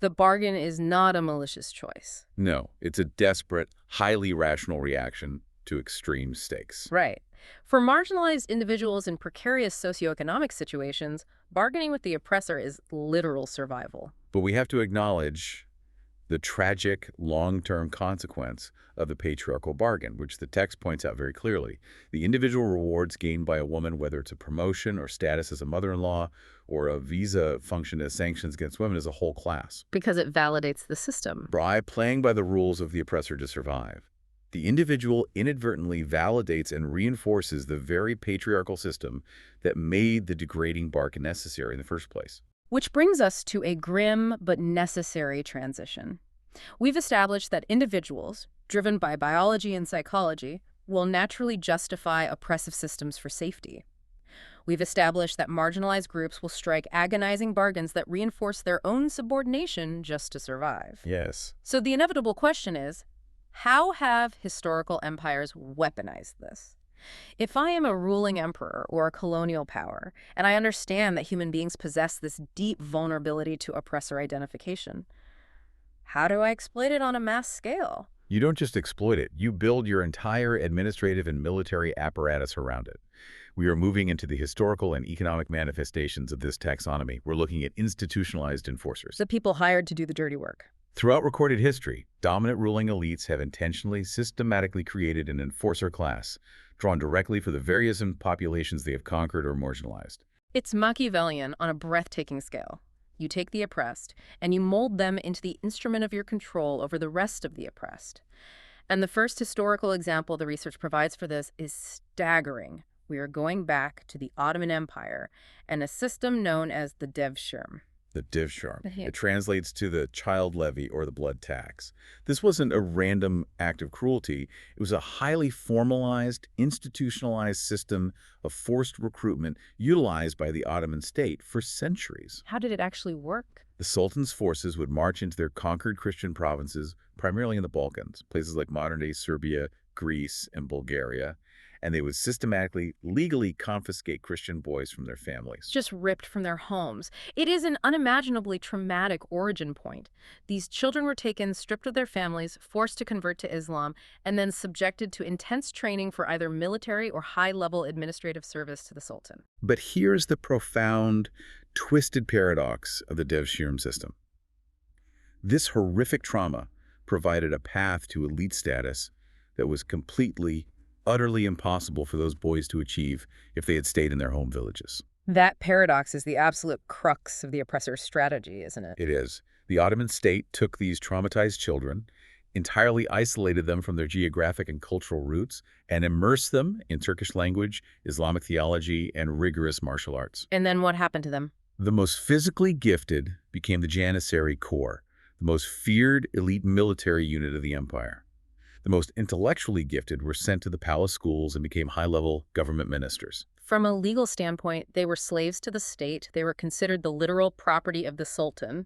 the bargain is not a malicious choice. No, it's a desperate, highly rational reaction to extreme stakes. Right. For marginalized individuals in precarious socioeconomic situations, bargaining with the oppressor is literal survival. But we have to acknowledge the tragic long-term consequence of the patriarchal bargain, which the text points out very clearly. The individual rewards gained by a woman, whether it's a promotion or status as a mother-in-law or a visa function as sanctions against women, as a whole class. Because it validates the system. By playing by the rules of the oppressor to survive, the individual inadvertently validates and reinforces the very patriarchal system that made the degrading bargain necessary in the first place. Which brings us to a grim but necessary transition. We've established that individuals, driven by biology and psychology, will naturally justify oppressive systems for safety. We've established that marginalized groups will strike agonizing bargains that reinforce their own subordination just to survive. Yes. So the inevitable question is, how have historical empires weaponized this? If I am a ruling emperor or a colonial power, and I understand that human beings possess this deep vulnerability to oppressor identification, how do I exploit it on a mass scale? You don't just exploit it, you build your entire administrative and military apparatus around it. We are moving into the historical and economic manifestations of this taxonomy. We're looking at institutionalized enforcers. The people hired to do the dirty work. Throughout recorded history, dominant ruling elites have intentionally, systematically created an enforcer class, drawn directly for the various populations they have conquered or marginalized. It's Machiavellian on a breathtaking scale. You take the oppressed, and you mold them into the instrument of your control over the rest of the oppressed. And the first historical example the research provides for this is staggering. We are going back to the Ottoman Empire and a system known as the devshirme. The divsharm. Yeah. It translates to the child levy or the blood tax. This wasn't a random act of cruelty. It was a highly formalized, institutionalized system of forced recruitment utilized by the Ottoman state for centuries. How did it actually work? The Sultan's forces would march into their conquered Christian provinces, primarily in the Balkans, places like modern-day Serbia, Greece, and Bulgaria, and they would systematically, legally confiscate Christian boys from their families. Just ripped from their homes. It is an unimaginably traumatic origin point. These children were taken, stripped of their families, forced to convert to Islam, and then subjected to intense training for either military or high-level administrative service to the Sultan. But here's the profound, twisted paradox of the Devshirme system. This horrific trauma provided a path to elite status that was completely, utterly impossible for those boys to achieve if they had stayed in their home villages. That paradox is the absolute crux of the oppressor's strategy, isn't it? It is. The Ottoman state took these traumatized children, entirely isolated them from their geographic and cultural roots, and immersed them in Turkish language, Islamic theology, and rigorous martial arts. And then what happened to them? The most physically gifted became the Janissary Corps, the most feared elite military unit of the empire. The most intellectually gifted were sent to the palace schools and became high-level government ministers. From a legal standpoint, they were slaves to the state. They were considered the literal property of the Sultan.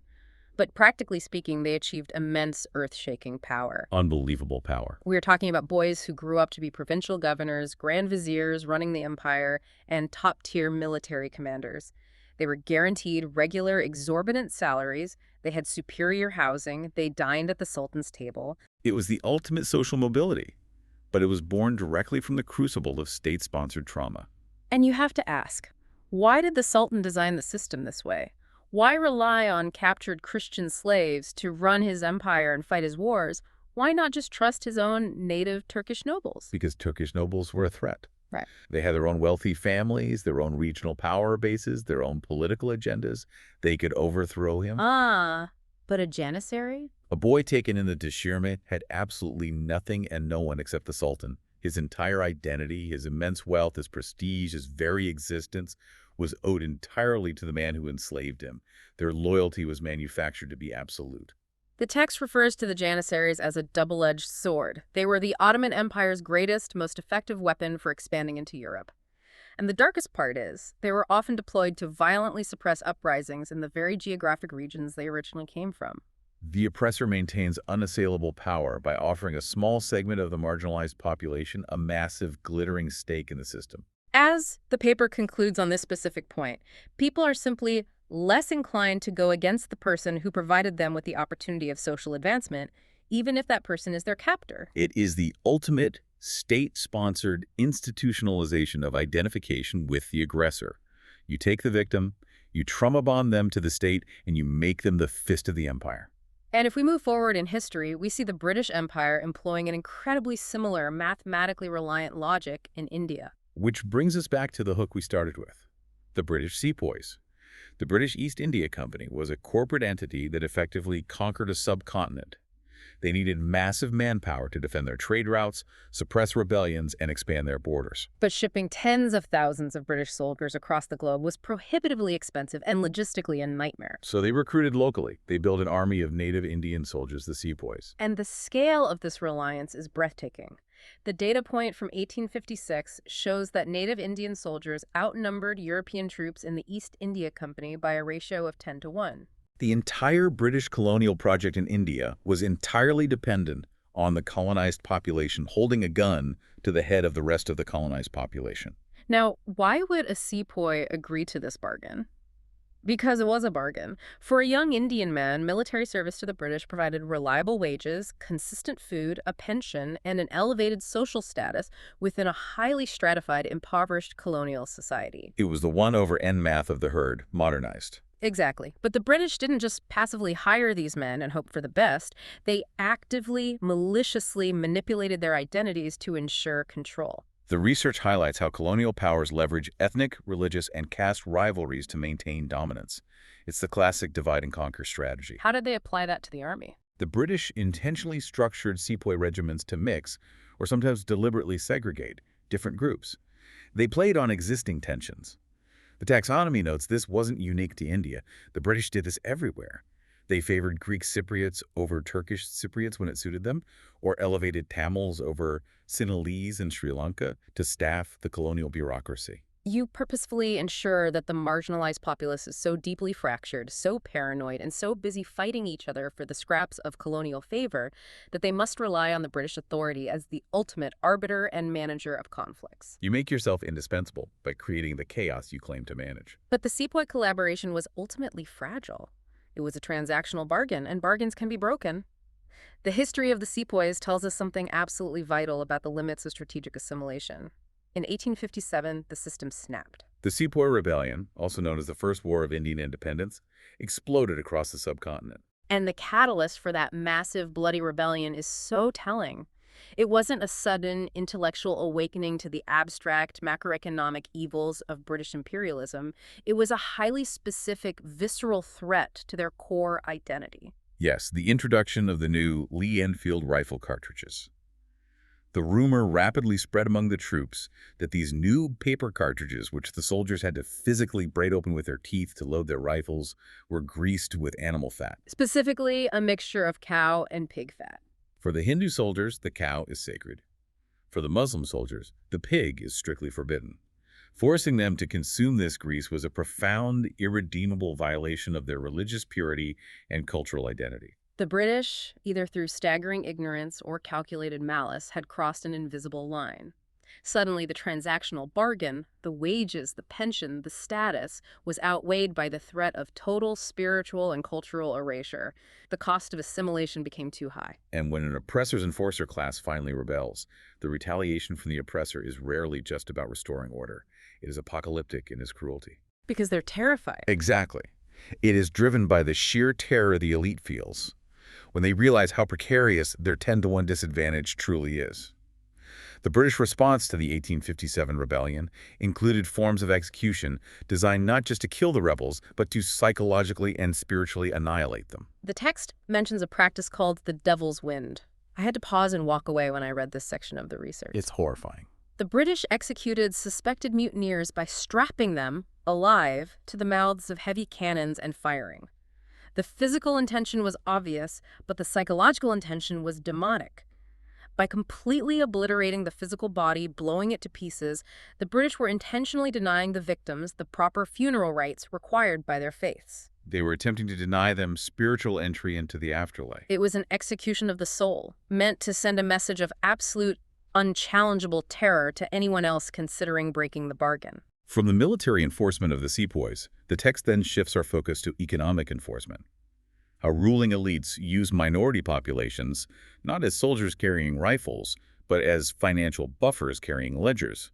But practically speaking, they achieved immense earth-shaking power. Unbelievable power. We are talking about boys who grew up to be provincial governors, grand viziers running the empire, and top-tier military commanders. They were guaranteed regular, exorbitant salaries. They had superior housing. They dined at the Sultan's table. It was the ultimate social mobility, but it was born directly from the crucible of state-sponsored trauma. And you have to ask, why did the Sultan design the system this way? Why rely on captured Christian slaves to run his empire and fight his wars? Why not just trust his own native Turkish nobles? Because Turkish nobles were a threat. Right. They had their own wealthy families, their own regional power bases, their own political agendas. They could overthrow him. Ah, but a Janissary? A boy taken in the Devshirme had absolutely nothing and no one except the Sultan. His entire identity, his immense wealth, his prestige, his very existence was owed entirely to the man who enslaved him. Their loyalty was manufactured to be absolute. The text refers to the Janissaries as a double-edged sword. They were the Ottoman Empire's greatest, most effective weapon for expanding into Europe. And the darkest part is, they were often deployed to violently suppress uprisings in the very geographic regions they originally came from. The oppressor maintains unassailable power by offering a small segment of the marginalized population a massive, glittering stake in the system. As the paper concludes on this specific point, people are simply less inclined to go against the person who provided them with the opportunity of social advancement, even if that person is their captor. It is the ultimate state-sponsored institutionalization of identification with the aggressor. You take the victim, you trauma bond them to the state, and you make them the fist of the empire. And if we move forward in history, we see the British Empire employing an incredibly similar, mathematically reliant logic in India. Which brings us back to the hook we started with, the British Sepoys. The British East India Company was a corporate entity that effectively conquered a subcontinent. They needed massive manpower to defend their trade routes, suppress rebellions, and expand their borders. But shipping tens of thousands of British soldiers across the globe was prohibitively expensive and logistically a nightmare. So they recruited locally. They built an army of native Indian soldiers, the Sepoys. And the scale of this reliance is breathtaking. The data point from 1856 shows that native Indian soldiers outnumbered European troops in the East India Company by a ratio of 10 to 1. The entire British colonial project in India was entirely dependent on the colonized population holding a gun to the head of the rest of the colonized population. Now, why would a sepoy agree to this bargain? Because it was a bargain. For a young Indian man, military service to the British provided reliable wages, consistent food, a pension, and an elevated social status within a highly stratified, impoverished colonial society. It was the 1/n math of the herd, modernized. Exactly. But the British didn't just passively hire these men and hope for the best. They actively, maliciously manipulated their identities to ensure control. The research highlights how colonial powers leverage ethnic, religious, and caste rivalries to maintain dominance. It's the classic divide and conquer strategy. How did they apply that to the army? The British intentionally structured sepoy regiments to mix, or sometimes deliberately segregate, different groups. They played on existing tensions. The taxonomy notes this wasn't unique to India. The British did this everywhere. They favored Greek Cypriots over Turkish Cypriots when it suited them, or elevated Tamils over Sinhalese in Sri Lanka to staff the colonial bureaucracy. You purposefully ensure that the marginalized populace is so deeply fractured, so paranoid, and so busy fighting each other for the scraps of colonial favor that they must rely on the British authority as the ultimate arbiter and manager of conflicts. You make yourself indispensable by creating the chaos you claim to manage. But the Sepoy collaboration was ultimately fragile. It was a transactional bargain, and bargains can be broken. The history of the Sepoys tells us something absolutely vital about the limits of strategic assimilation. In 1857, the system snapped. The Sepoy Rebellion, also known as the First War of Indian Independence, exploded across the subcontinent. And the catalyst for that massive, bloody rebellion is so telling. It wasn't a sudden intellectual awakening to the abstract macroeconomic evils of British imperialism. It was a highly specific, visceral threat to their core identity. Yes, the introduction of the new Lee-Enfield rifle cartridges. The rumor rapidly spread among the troops that these new paper cartridges, which the soldiers had to physically braid open with their teeth to load their rifles, were greased with animal fat. Specifically, a mixture of cow and pig fat. For the Hindu soldiers, the cow is sacred. For the Muslim soldiers, the pig is strictly forbidden. Forcing them to consume this grease was a profound, irredeemable violation of their religious purity and cultural identity. The British, either through staggering ignorance or calculated malice, had crossed an invisible line. Suddenly, the transactional bargain, the wages, the pension, the status, was outweighed by the threat of total spiritual and cultural erasure. The cost of assimilation became too high. And when an oppressor's enforcer class finally rebels, the retaliation from the oppressor is rarely just about restoring order. It is apocalyptic in its cruelty. Because they're terrified. Exactly. It is driven by the sheer terror the elite feels when they realize how precarious their 10-to-1 disadvantage truly is. The British response to the 1857 rebellion included forms of execution designed not just to kill the rebels, but to psychologically and spiritually annihilate them. The text mentions a practice called the devil's wind. I had to pause and walk away when I read this section of the research. It's horrifying. The British executed suspected mutineers by strapping them, alive, to the mouths of heavy cannons and firing. The physical intention was obvious, but the psychological intention was demonic. By completely obliterating the physical body, blowing it to pieces, the British were intentionally denying the victims the proper funeral rites required by their faiths. They were attempting to deny them spiritual entry into the afterlife. It was an execution of the soul, meant to send a message of absolute, unchallengeable terror to anyone else considering breaking the bargain. From the military enforcement of the Sepoys, the text then shifts our focus to economic enforcement. How ruling elites use minority populations, not as soldiers carrying rifles, but as financial buffers carrying ledgers.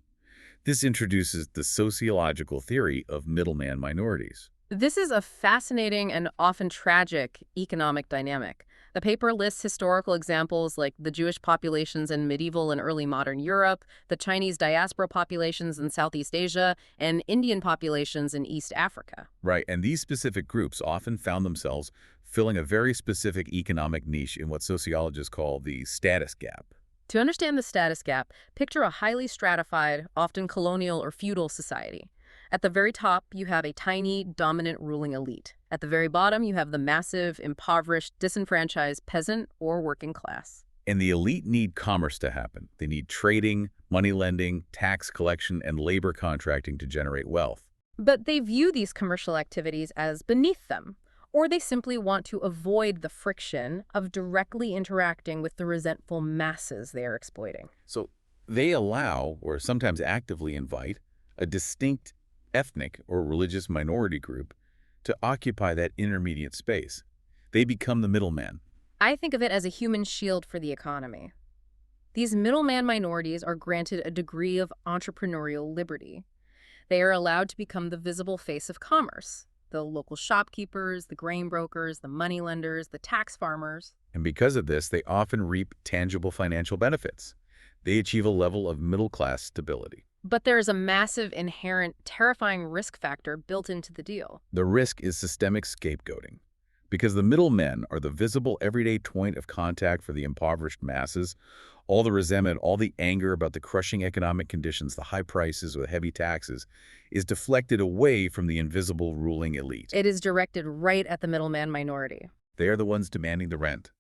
This introduces the sociological theory of middleman minorities. This is a fascinating and often tragic economic dynamic. The paper lists historical examples like the Jewish populations in medieval and early modern Europe, the Chinese diaspora populations in Southeast Asia, and Indian populations in East Africa. Right, and these specific groups often found themselves filling a very specific economic niche in what sociologists call the status gap. To understand the status gap, picture a highly stratified, often colonial or feudal society. At the very top, you have a tiny, dominant ruling elite. At the very bottom, you have the massive, impoverished, disenfranchised peasant or working class. And the elite need commerce to happen. They need trading, money lending, tax collection, and labor contracting to generate wealth. But they view these commercial activities as beneath them, or they simply want to avoid the friction of directly interacting with the resentful masses they are exploiting. So they allow, or sometimes actively invite, a distinct ethnic or religious minority group to occupy that intermediate space. They become the middleman. I think of it as a human shield for the economy. These middleman minorities are granted a degree of entrepreneurial liberty. They are allowed to become the visible face of commerce. The local shopkeepers, the grain brokers, the moneylenders, the tax farmers. And because of this, they often reap tangible financial benefits. They achieve a level of middle-class stability. But there is a massive, inherent, terrifying risk factor built into the deal. The risk is systemic scapegoating. Because the middlemen are the visible, everyday point of contact for the impoverished masses. All the resentment, all the anger about the crushing economic conditions, the high prices or the heavy taxes, is deflected away from the invisible ruling elite. It is directed right at the middleman minority. They are the ones demanding the rent.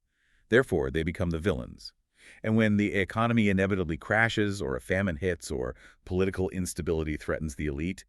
Therefore, they become the villains. And when the economy inevitably crashes, or a famine hits, or political instability threatens the elite,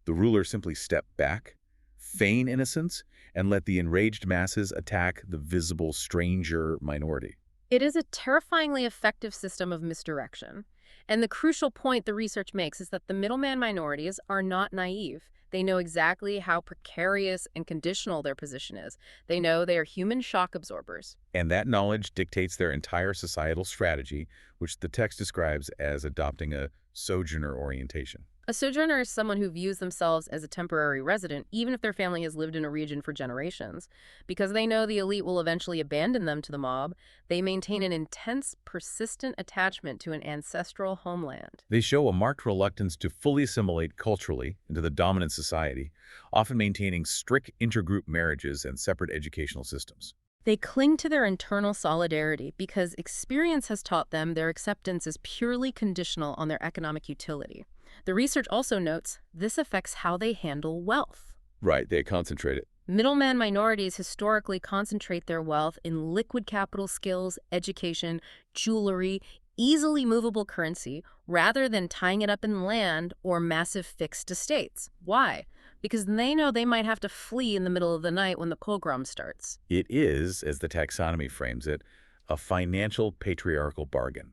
the rulers simply step back, feign innocence, and let the enraged masses attack the visible stranger minority. It is a terrifyingly effective system of misdirection. And the crucial point the research makes is that the middleman minorities are not naive. They know exactly how precarious and conditional their position is. They know they are human shock absorbers. And that knowledge dictates their entire societal strategy, which the text describes as adopting a sojourner orientation. A sojourner is someone who views themselves as a temporary resident, even if their family has lived in a region for generations. Because they know the elite will eventually abandon them to the mob, they maintain an intense, persistent attachment to an ancestral homeland. They show a marked reluctance to fully assimilate culturally into the dominant society, often maintaining strict intergroup marriages and separate educational systems. They cling to their internal solidarity because experience has taught them their acceptance is purely conditional on their economic utility. The research also notes this affects how they handle wealth. Right, they concentrate it. Middleman minorities historically concentrate their wealth in liquid capital skills, education, jewelry, easily movable currency, rather than tying it up in land or massive fixed estates. Why? Because they know they might have to flee in the middle of the night when the pogrom starts. It is, as the taxonomy frames it, a financial patriarchal bargain.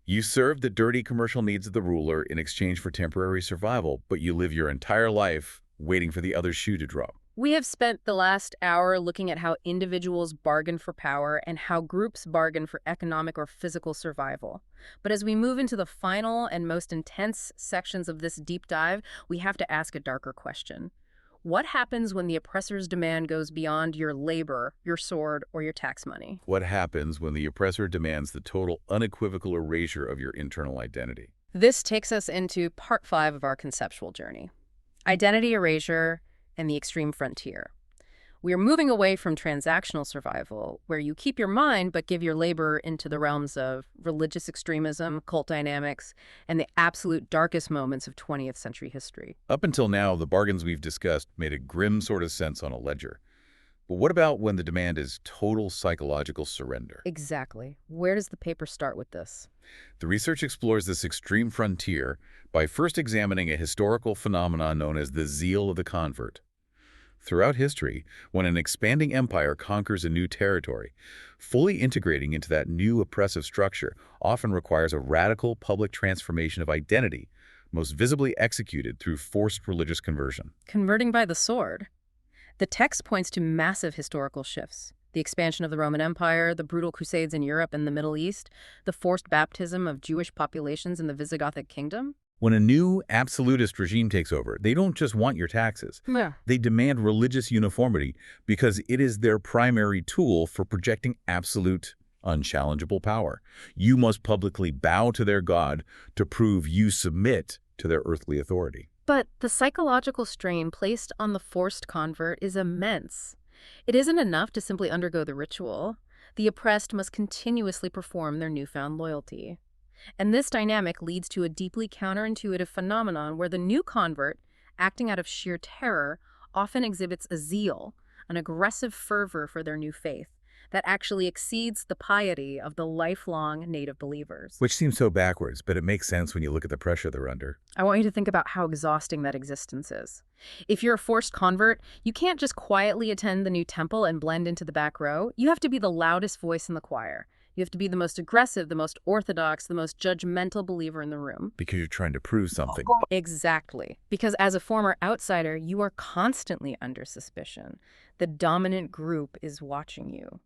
You serve the dirty commercial needs of the ruler in exchange for temporary survival, but you live your entire life waiting for the other shoe to drop. We have spent the last hour looking at how individuals bargain for power and how groups bargain for economic or physical survival. But as we move into the final and most intense sections of this deep dive, we have to ask a darker question. What happens when the oppressor's demand goes beyond your labor, your sword, or your tax money? What happens when the oppressor demands the total, unequivocal erasure of your internal identity? This takes us into part 5 of our conceptual journey. Identity erasure and the extreme frontier. We are moving away from transactional survival, where you keep your mind but give your labor, into the realms of religious extremism, cult dynamics, and the absolute darkest moments of 20th century history. Up until now, the bargains we've discussed made a grim sort of sense on a ledger. But what about when the demand is total psychological surrender? Exactly. Where does the paper start with this? The research explores this extreme frontier by first examining a historical phenomenon known as the zeal of the convert. Throughout history, when an expanding empire conquers a new territory, fully integrating into that new oppressive structure often requires a radical public transformation of identity, most visibly executed through forced religious conversion. Converting by the sword. The text points to massive historical shifts. The expansion of the Roman Empire, the brutal crusades in Europe and the Middle East, the forced baptism of Jewish populations in the Visigothic kingdom. When a new absolutist regime takes over, they don't just want your taxes. Yeah. They demand religious uniformity because it is their primary tool for projecting absolute, unchallengeable power. You must publicly bow to their God to prove you submit to their earthly authority. But the psychological strain placed on the forced convert is immense. It isn't enough to simply undergo the ritual. The oppressed must continuously perform their newfound loyalty. And this dynamic leads to a deeply counterintuitive phenomenon where the new convert, acting out of sheer terror, often exhibits a zeal, an aggressive fervor for their new faith, that actually exceeds the piety of the lifelong native believers. Which seems so backwards, but it makes sense when you look at the pressure they're under. I want you to think about how exhausting that existence is. If you're a forced convert, you can't just quietly attend the new temple and blend into the back row. You have to be the loudest voice in the choir. You have to be the most aggressive, the most orthodox, the most judgmental believer in the room. Because you're trying to prove something. Exactly. Because as a former outsider, you are constantly under suspicion. The dominant group is watching you.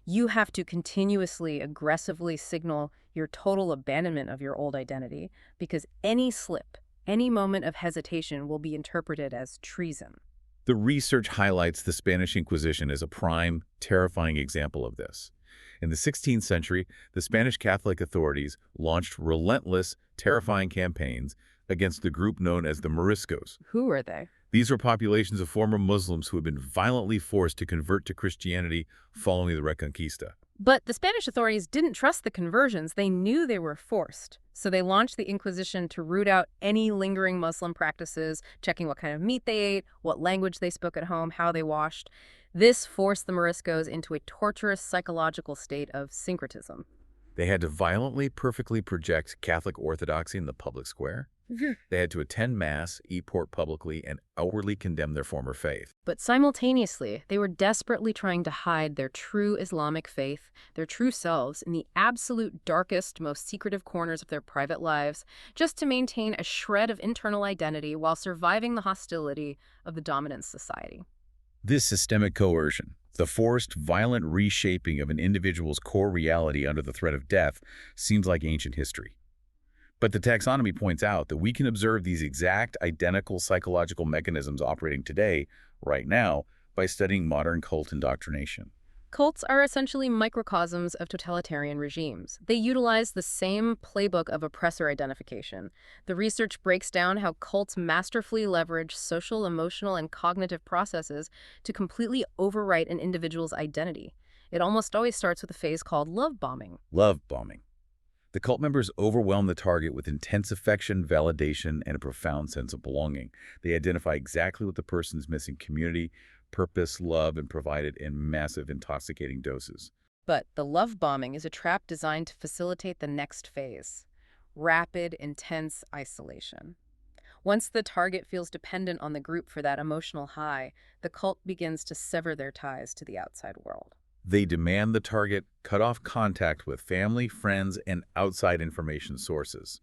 You have to continuously, aggressively signal your total abandonment of your old identity, because any slip, any moment of hesitation will be interpreted as treason. The research highlights the Spanish Inquisition as a prime, terrifying example of this. In the 16th century, the Spanish Catholic authorities launched relentless, terrifying campaigns against the group known as the Moriscos. Who are they? These were populations of former Muslims who had been violently forced to convert to Christianity following the Reconquista. But the Spanish authorities didn't trust the conversions. They knew they were forced. So they launched the Inquisition to root out any lingering Muslim practices, checking what kind of meat they ate, what language they spoke at home, how they washed. This forced the Moriscos into a torturous psychological state of syncretism. They had to violently, perfectly project Catholic orthodoxy in the public square. They had to attend Mass, eat pork publicly, and outwardly condemn their former faith. But simultaneously, they were desperately trying to hide their true Islamic faith, their true selves, in the absolute darkest, most secretive corners of their private lives, just to maintain a shred of internal identity while surviving the hostility of the dominant society. This systemic coercion, the forced, violent reshaping of an individual's core reality under the threat of death, seems like ancient history. But the taxonomy points out that we can observe these exact, identical psychological mechanisms operating today, right now, by studying modern cult indoctrination. Cults are essentially microcosms of totalitarian regimes. They utilize the same playbook of oppressor identification. The research breaks down how cults masterfully leverage social, emotional, and cognitive processes to completely overwrite an individual's identity. It almost always starts with a phase called love bombing. Love bombing. The cult members overwhelm the target with intense affection, validation, and a profound sense of belonging. They identify exactly what the person's missing: community, purpose, love, and provide it in massive, intoxicating doses. But the love bombing is a trap designed to facilitate the next phase: rapid, intense isolation. Once the target feels dependent on the group for that emotional high, the cult begins to sever their ties to the outside world. They demand the target cut off contact with family, friends, and outside information sources.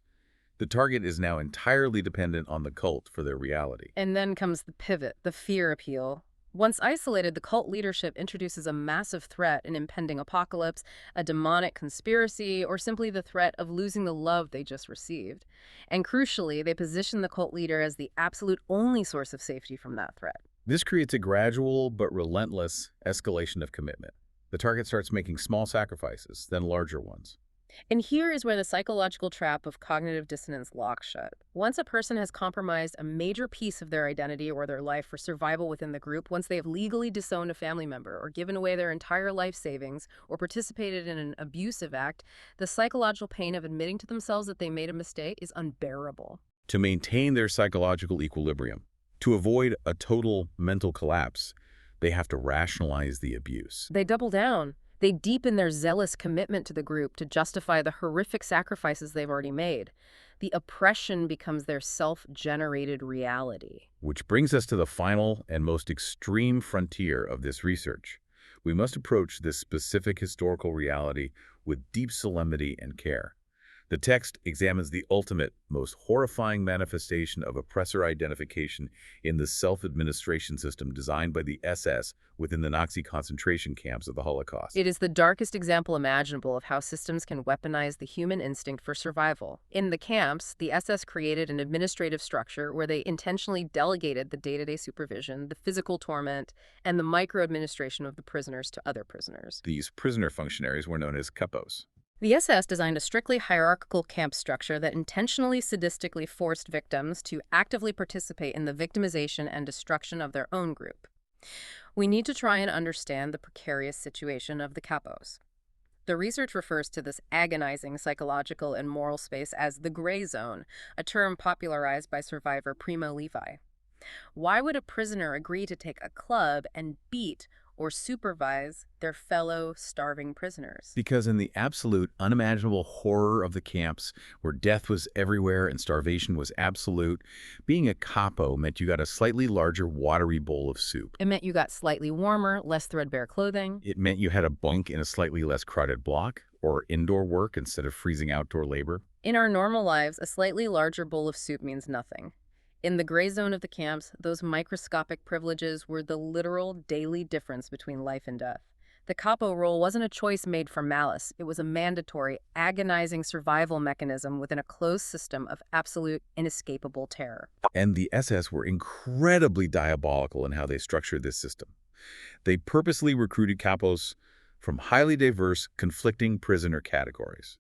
The target is now entirely dependent on the cult for their reality. And then comes the pivot, the fear appeal. Once isolated, the cult leadership introduces a massive threat: an impending apocalypse, a demonic conspiracy, or simply the threat of losing the love they just received. And crucially, they position the cult leader as the absolute only source of safety from that threat. This creates a gradual but relentless escalation of commitment. The target starts making small sacrifices, then larger ones. And here is where the psychological trap of cognitive dissonance locks shut. Once a person has compromised a major piece of their identity or their life for survival within the group, once they have legally disowned a family member or given away their entire life savings or participated in an abusive act, the psychological pain of admitting to themselves that they made a mistake is unbearable. To maintain their psychological equilibrium, to avoid a total mental collapse, they have to rationalize the abuse. They double down. They deepen their zealous commitment to the group to justify the horrific sacrifices they've already made. The oppression becomes their self-generated reality. Which brings us to the final and most extreme frontier of this research. We must approach this specific historical reality with deep solemnity and care. The text examines the ultimate, most horrifying manifestation of oppressor identification in the self-administration system designed by the SS within the Nazi concentration camps of the Holocaust. It is the darkest example imaginable of how systems can weaponize the human instinct for survival. In the camps, the SS created an administrative structure where they intentionally delegated the day-to-day supervision, the physical torment, and the micro-administration of the prisoners to other prisoners. These prisoner functionaries were known as capos. The SS designed a strictly hierarchical camp structure that intentionally sadistically forced victims to actively participate in the victimization and destruction of their own group. We need to try and understand the precarious situation of the capos. The research refers to this agonizing psychological and moral space as the gray zone, a term popularized by survivor Primo Levi. Why would a prisoner agree to take a club and beat or supervise their fellow starving prisoners? Because in the absolute, unimaginable horror of the camps, where death was everywhere and starvation was absolute, being a capo meant you got a slightly larger, watery bowl of soup. It meant you got slightly warmer, less threadbare clothing. It meant you had a bunk in a slightly less crowded block, or indoor work instead of freezing outdoor labor. In our normal lives, a slightly larger bowl of soup means nothing. In the gray zone of the camps, those microscopic privileges were the literal daily difference between life and death. The capo role wasn't a choice made for malice. It was a mandatory, agonizing survival mechanism within a closed system of absolute, inescapable terror. And the SS were incredibly diabolical in how they structured this system. They purposely recruited capos from highly diverse, conflicting prisoner categories.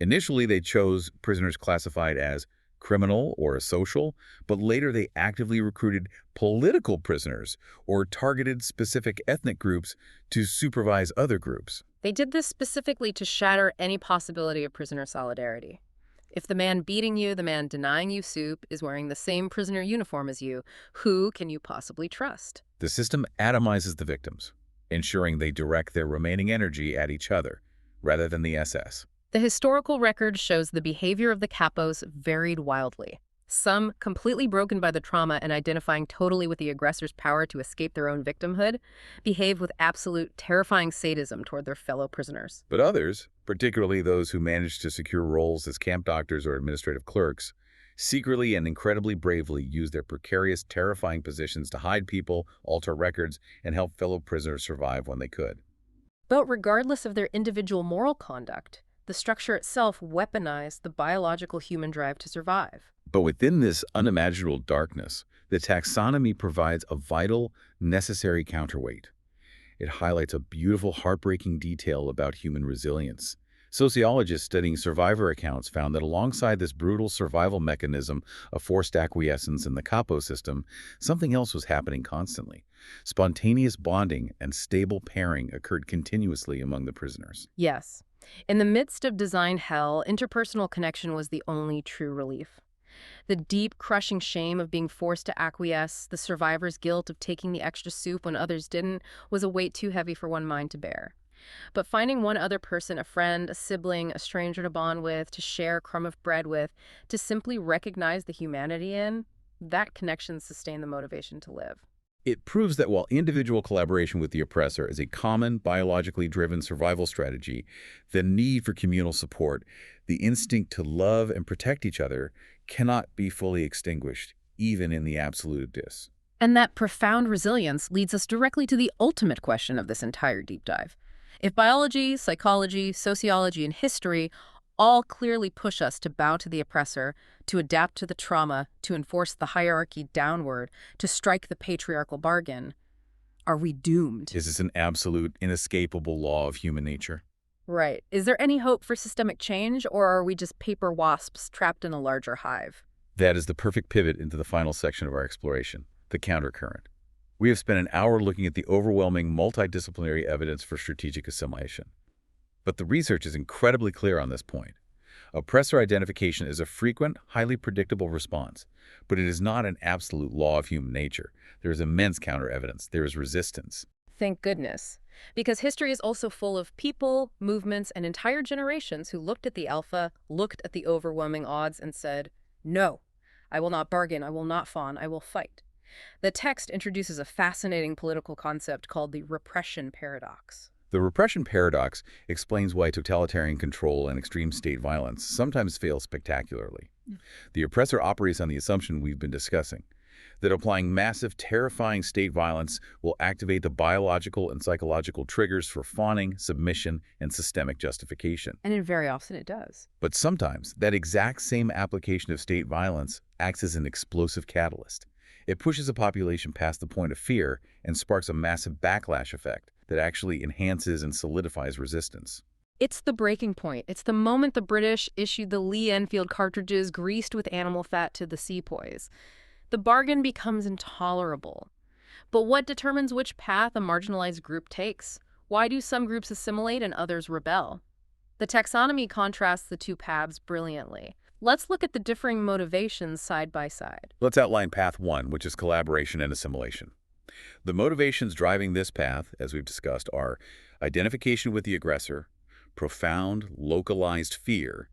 Initially, they chose prisoners classified as criminal or a social, but later they actively recruited political prisoners or targeted specific ethnic groups to supervise other groups. They did this specifically to shatter any possibility of prisoner solidarity. If the man beating you, the man denying you soup, is wearing the same prisoner uniform as you, who can you possibly trust? The system atomizes the victims, ensuring they direct their remaining energy at each other, rather than the SS. The historical record shows the behavior of the capos varied wildly. Some, completely broken by the trauma and identifying totally with the aggressor's power to escape their own victimhood, behaved with absolute terrifying sadism toward their fellow prisoners. But others, particularly those who managed to secure roles as camp doctors or administrative clerks, secretly and incredibly bravely used their precarious, terrifying positions to hide people, alter records, and help fellow prisoners survive when they could. But regardless of their individual moral conduct, the structure itself weaponized the biological human drive to survive. But within this unimaginable darkness, the taxonomy provides a vital, necessary counterweight. It highlights a beautiful, heartbreaking detail about human resilience. Sociologists studying survivor accounts found that alongside this brutal survival mechanism of forced acquiescence in the capo system, something else was happening constantly. Spontaneous bonding and stable pairing occurred continuously among the prisoners. Yes. In the midst of design hell, interpersonal connection was the only true relief. The deep, crushing shame of being forced to acquiesce, the survivor's guilt of taking the extra soup when others didn't, was a weight too heavy for one mind to bear. But finding one other person, a friend, a sibling, a stranger to bond with, to share a crumb of bread with, to simply recognize the humanity in, that connection sustained the motivation to live. It proves that while individual collaboration with the oppressor is a common, biologically driven survival strategy, the need for communal support, the instinct to love and protect each other, cannot be fully extinguished, even in the absolute abyss. And that profound resilience leads us directly to the ultimate question of this entire deep dive. If biology, psychology, sociology, and history all clearly push us to bow to the oppressor, to adapt to the trauma, to enforce the hierarchy downward, to strike the patriarchal bargain, are we doomed? Is this an absolute, inescapable law of human nature? Right. Is there any hope for systemic change, or are we just paper wasps trapped in a larger hive? That is the perfect pivot into the final section of our exploration, the countercurrent. We have spent an hour looking at the overwhelming multidisciplinary evidence for strategic assimilation. But the research is incredibly clear on this point. Oppressor identification is a frequent, highly predictable response, but it is not an absolute law of human nature. There is immense counter-evidence. There is resistance. Thank goodness. Because history is also full of people, movements, and entire generations who looked at the alpha, looked at the overwhelming odds, and said, "No, I will not bargain, I will not fawn, I will fight." The text introduces a fascinating political concept called the repression paradox. The repression paradox explains why totalitarian control and extreme state violence sometimes fail spectacularly. The oppressor operates on the assumption we've been discussing, that applying massive, terrifying state violence will activate the biological and psychological triggers for fawning, submission, and systemic justification. And very often it does. But sometimes that exact same application of state violence acts as an explosive catalyst. It pushes a population past the point of fear and sparks a massive backlash effect that actually enhances and solidifies resistance. It's the breaking point. It's the moment the British issued the Lee Enfield cartridges greased with animal fat to the Sepoys. The bargain becomes intolerable. But what determines which path a marginalized group takes? Why do some groups assimilate and others rebel? The taxonomy contrasts the two paths brilliantly. Let's look at the differing motivations side by side. Let's outline path one, which is collaboration and assimilation. The motivations driving this path, as we've discussed, are identification with the aggressor, profound, localized fear,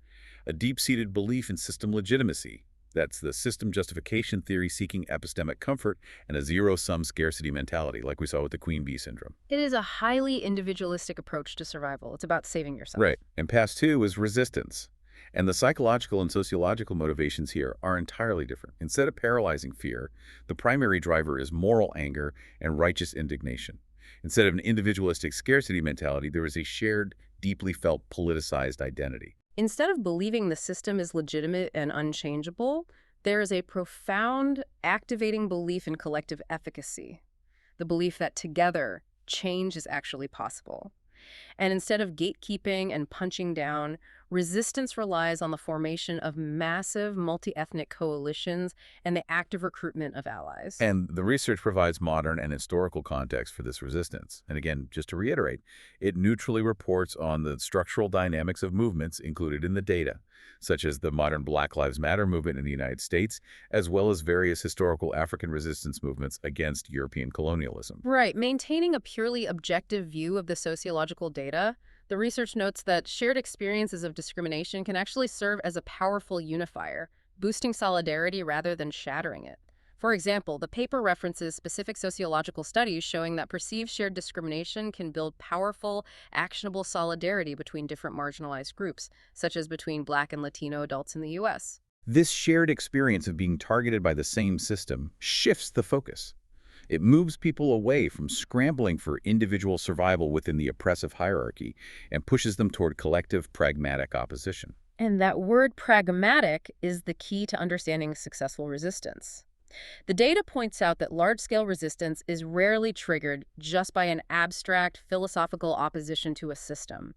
a deep-seated belief in system legitimacy. That's the system justification theory seeking epistemic comfort, and a zero-sum scarcity mentality, like we saw with the queen bee syndrome. It is a highly individualistic approach to survival. It's about saving yourself. Right. And path two is resistance. And the psychological and sociological motivations here are entirely different. Instead of paralyzing fear, the primary driver is moral anger and righteous indignation. Instead of an individualistic scarcity mentality, there is a shared, deeply felt politicized identity. Instead of believing the system is legitimate and unchangeable, there is a profound, activating belief in collective efficacy. The belief that together, change is actually possible. And instead of gatekeeping and punching down, resistance relies on the formation of massive multi-ethnic coalitions and the active recruitment of allies. And the research provides modern and historical context for this resistance. And again, just to reiterate, it neutrally reports on the structural dynamics of movements included in the data, such as the modern Black Lives Matter movement in the United States, as well as various historical African resistance movements against European colonialism. Right, maintaining a purely objective view of the sociological data, the research notes that shared experiences of discrimination can actually serve as a powerful unifier, boosting solidarity rather than shattering it. For example, the paper references specific sociological studies showing that perceived shared discrimination can build powerful, actionable solidarity between different marginalized groups, such as between Black and Latino adults in the U.S. This shared experience of being targeted by the same system shifts the focus. It moves people away from scrambling for individual survival within the oppressive hierarchy and pushes them toward collective, pragmatic opposition. And that word pragmatic is the key to understanding successful resistance. The data points out that large-scale resistance is rarely triggered just by an abstract philosophical opposition to a system.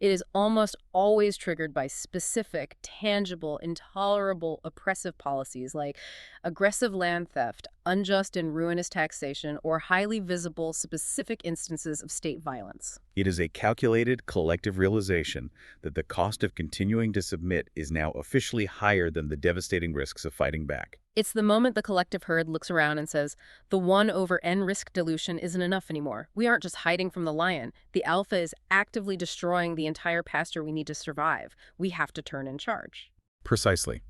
It is almost always triggered by specific, tangible, intolerable, oppressive policies like aggressive land theft, unjust and ruinous taxation, or highly visible specific instances of state violence. It is a calculated, collective realization that the cost of continuing to submit is now officially higher than the devastating risks of fighting back. It's the moment the collective herd looks around and says, the 1/n risk dilution isn't enough anymore. We aren't just hiding from the lion. The alpha is actively destroying the entire pasture we need to survive. We have to turn in charge. Precisely.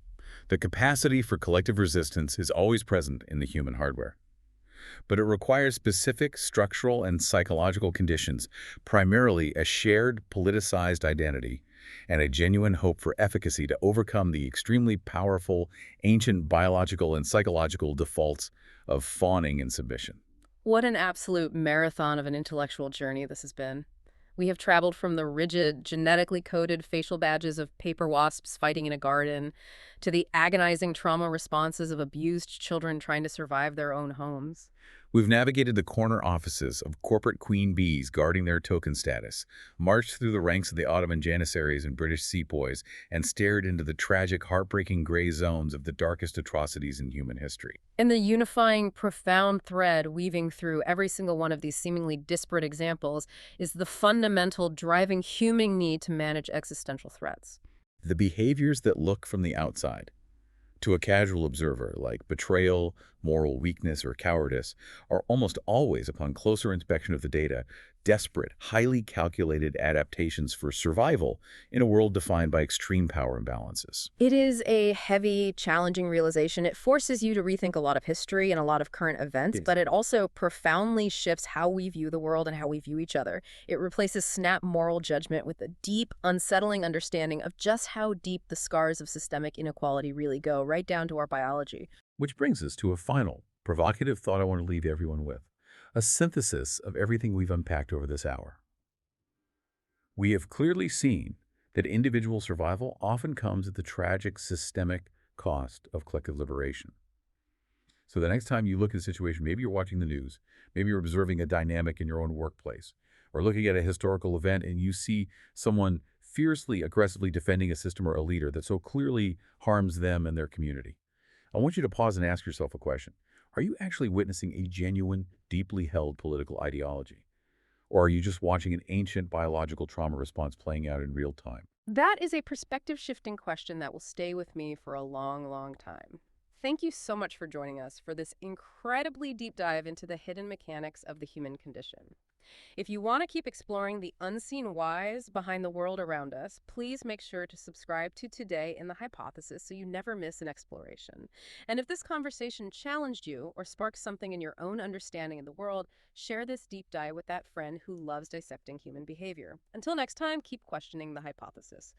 The capacity for collective resistance is always present in the human hardware. But it requires specific structural and psychological conditions, primarily a shared politicized identity and a genuine hope for efficacy to overcome the extremely powerful, ancient biological and psychological defaults of fawning and submission. What an absolute marathon of an intellectual journey this has been. We have traveled from the rigid, genetically coded facial badges of paper wasps fighting in a garden to the agonizing trauma responses of abused children trying to survive their own homes. We've navigated the corner offices of corporate queen bees guarding their token status, marched through the ranks of the Ottoman Janissaries and British Sepoys, and stared into the tragic, heartbreaking gray zones of the darkest atrocities in human history. And the unifying, profound thread weaving through every single one of these seemingly disparate examples is the fundamental driving human need to manage existential threats. The behaviors that look from the outside to a casual observer, like betrayal, moral weakness, or cowardice, are almost always, upon closer inspection of the data, desperate, highly calculated adaptations for survival in a world defined by extreme power imbalances. It is a heavy, challenging realization. It forces you to rethink a lot of history and a lot of current events, Yes. but it also profoundly shifts how we view the world and how we view each other. It replaces snap moral judgment with a deep, unsettling understanding of just how deep the scars of systemic inequality really go, right down to our biology. Which brings us to a final, provocative thought I want to leave everyone with. A synthesis of everything we've unpacked over this hour. We have clearly seen that individual survival often comes at the tragic systemic cost of collective liberation. So the next time you look at a situation, maybe you're watching the news, maybe you're observing a dynamic in your own workplace, or looking at a historical event and you see someone fiercely, aggressively defending a system or a leader that so clearly harms them and their community. I want you to pause and ask yourself a question. Are you actually witnessing a genuine, deeply held political ideology? Or are you just watching an ancient biological trauma response playing out in real time? That is a perspective-shifting question that will stay with me for a long, long time. Thank you so much for joining us for this incredibly deep dive into the hidden mechanics of the human condition. If you want to keep exploring the unseen whys behind the world around us, please make sure to subscribe to Today in the Hypothesis so you never miss an exploration. And if this conversation challenged you or sparked something in your own understanding of the world, share this deep dive with that friend who loves dissecting human behavior. Until next time, keep questioning the hypothesis.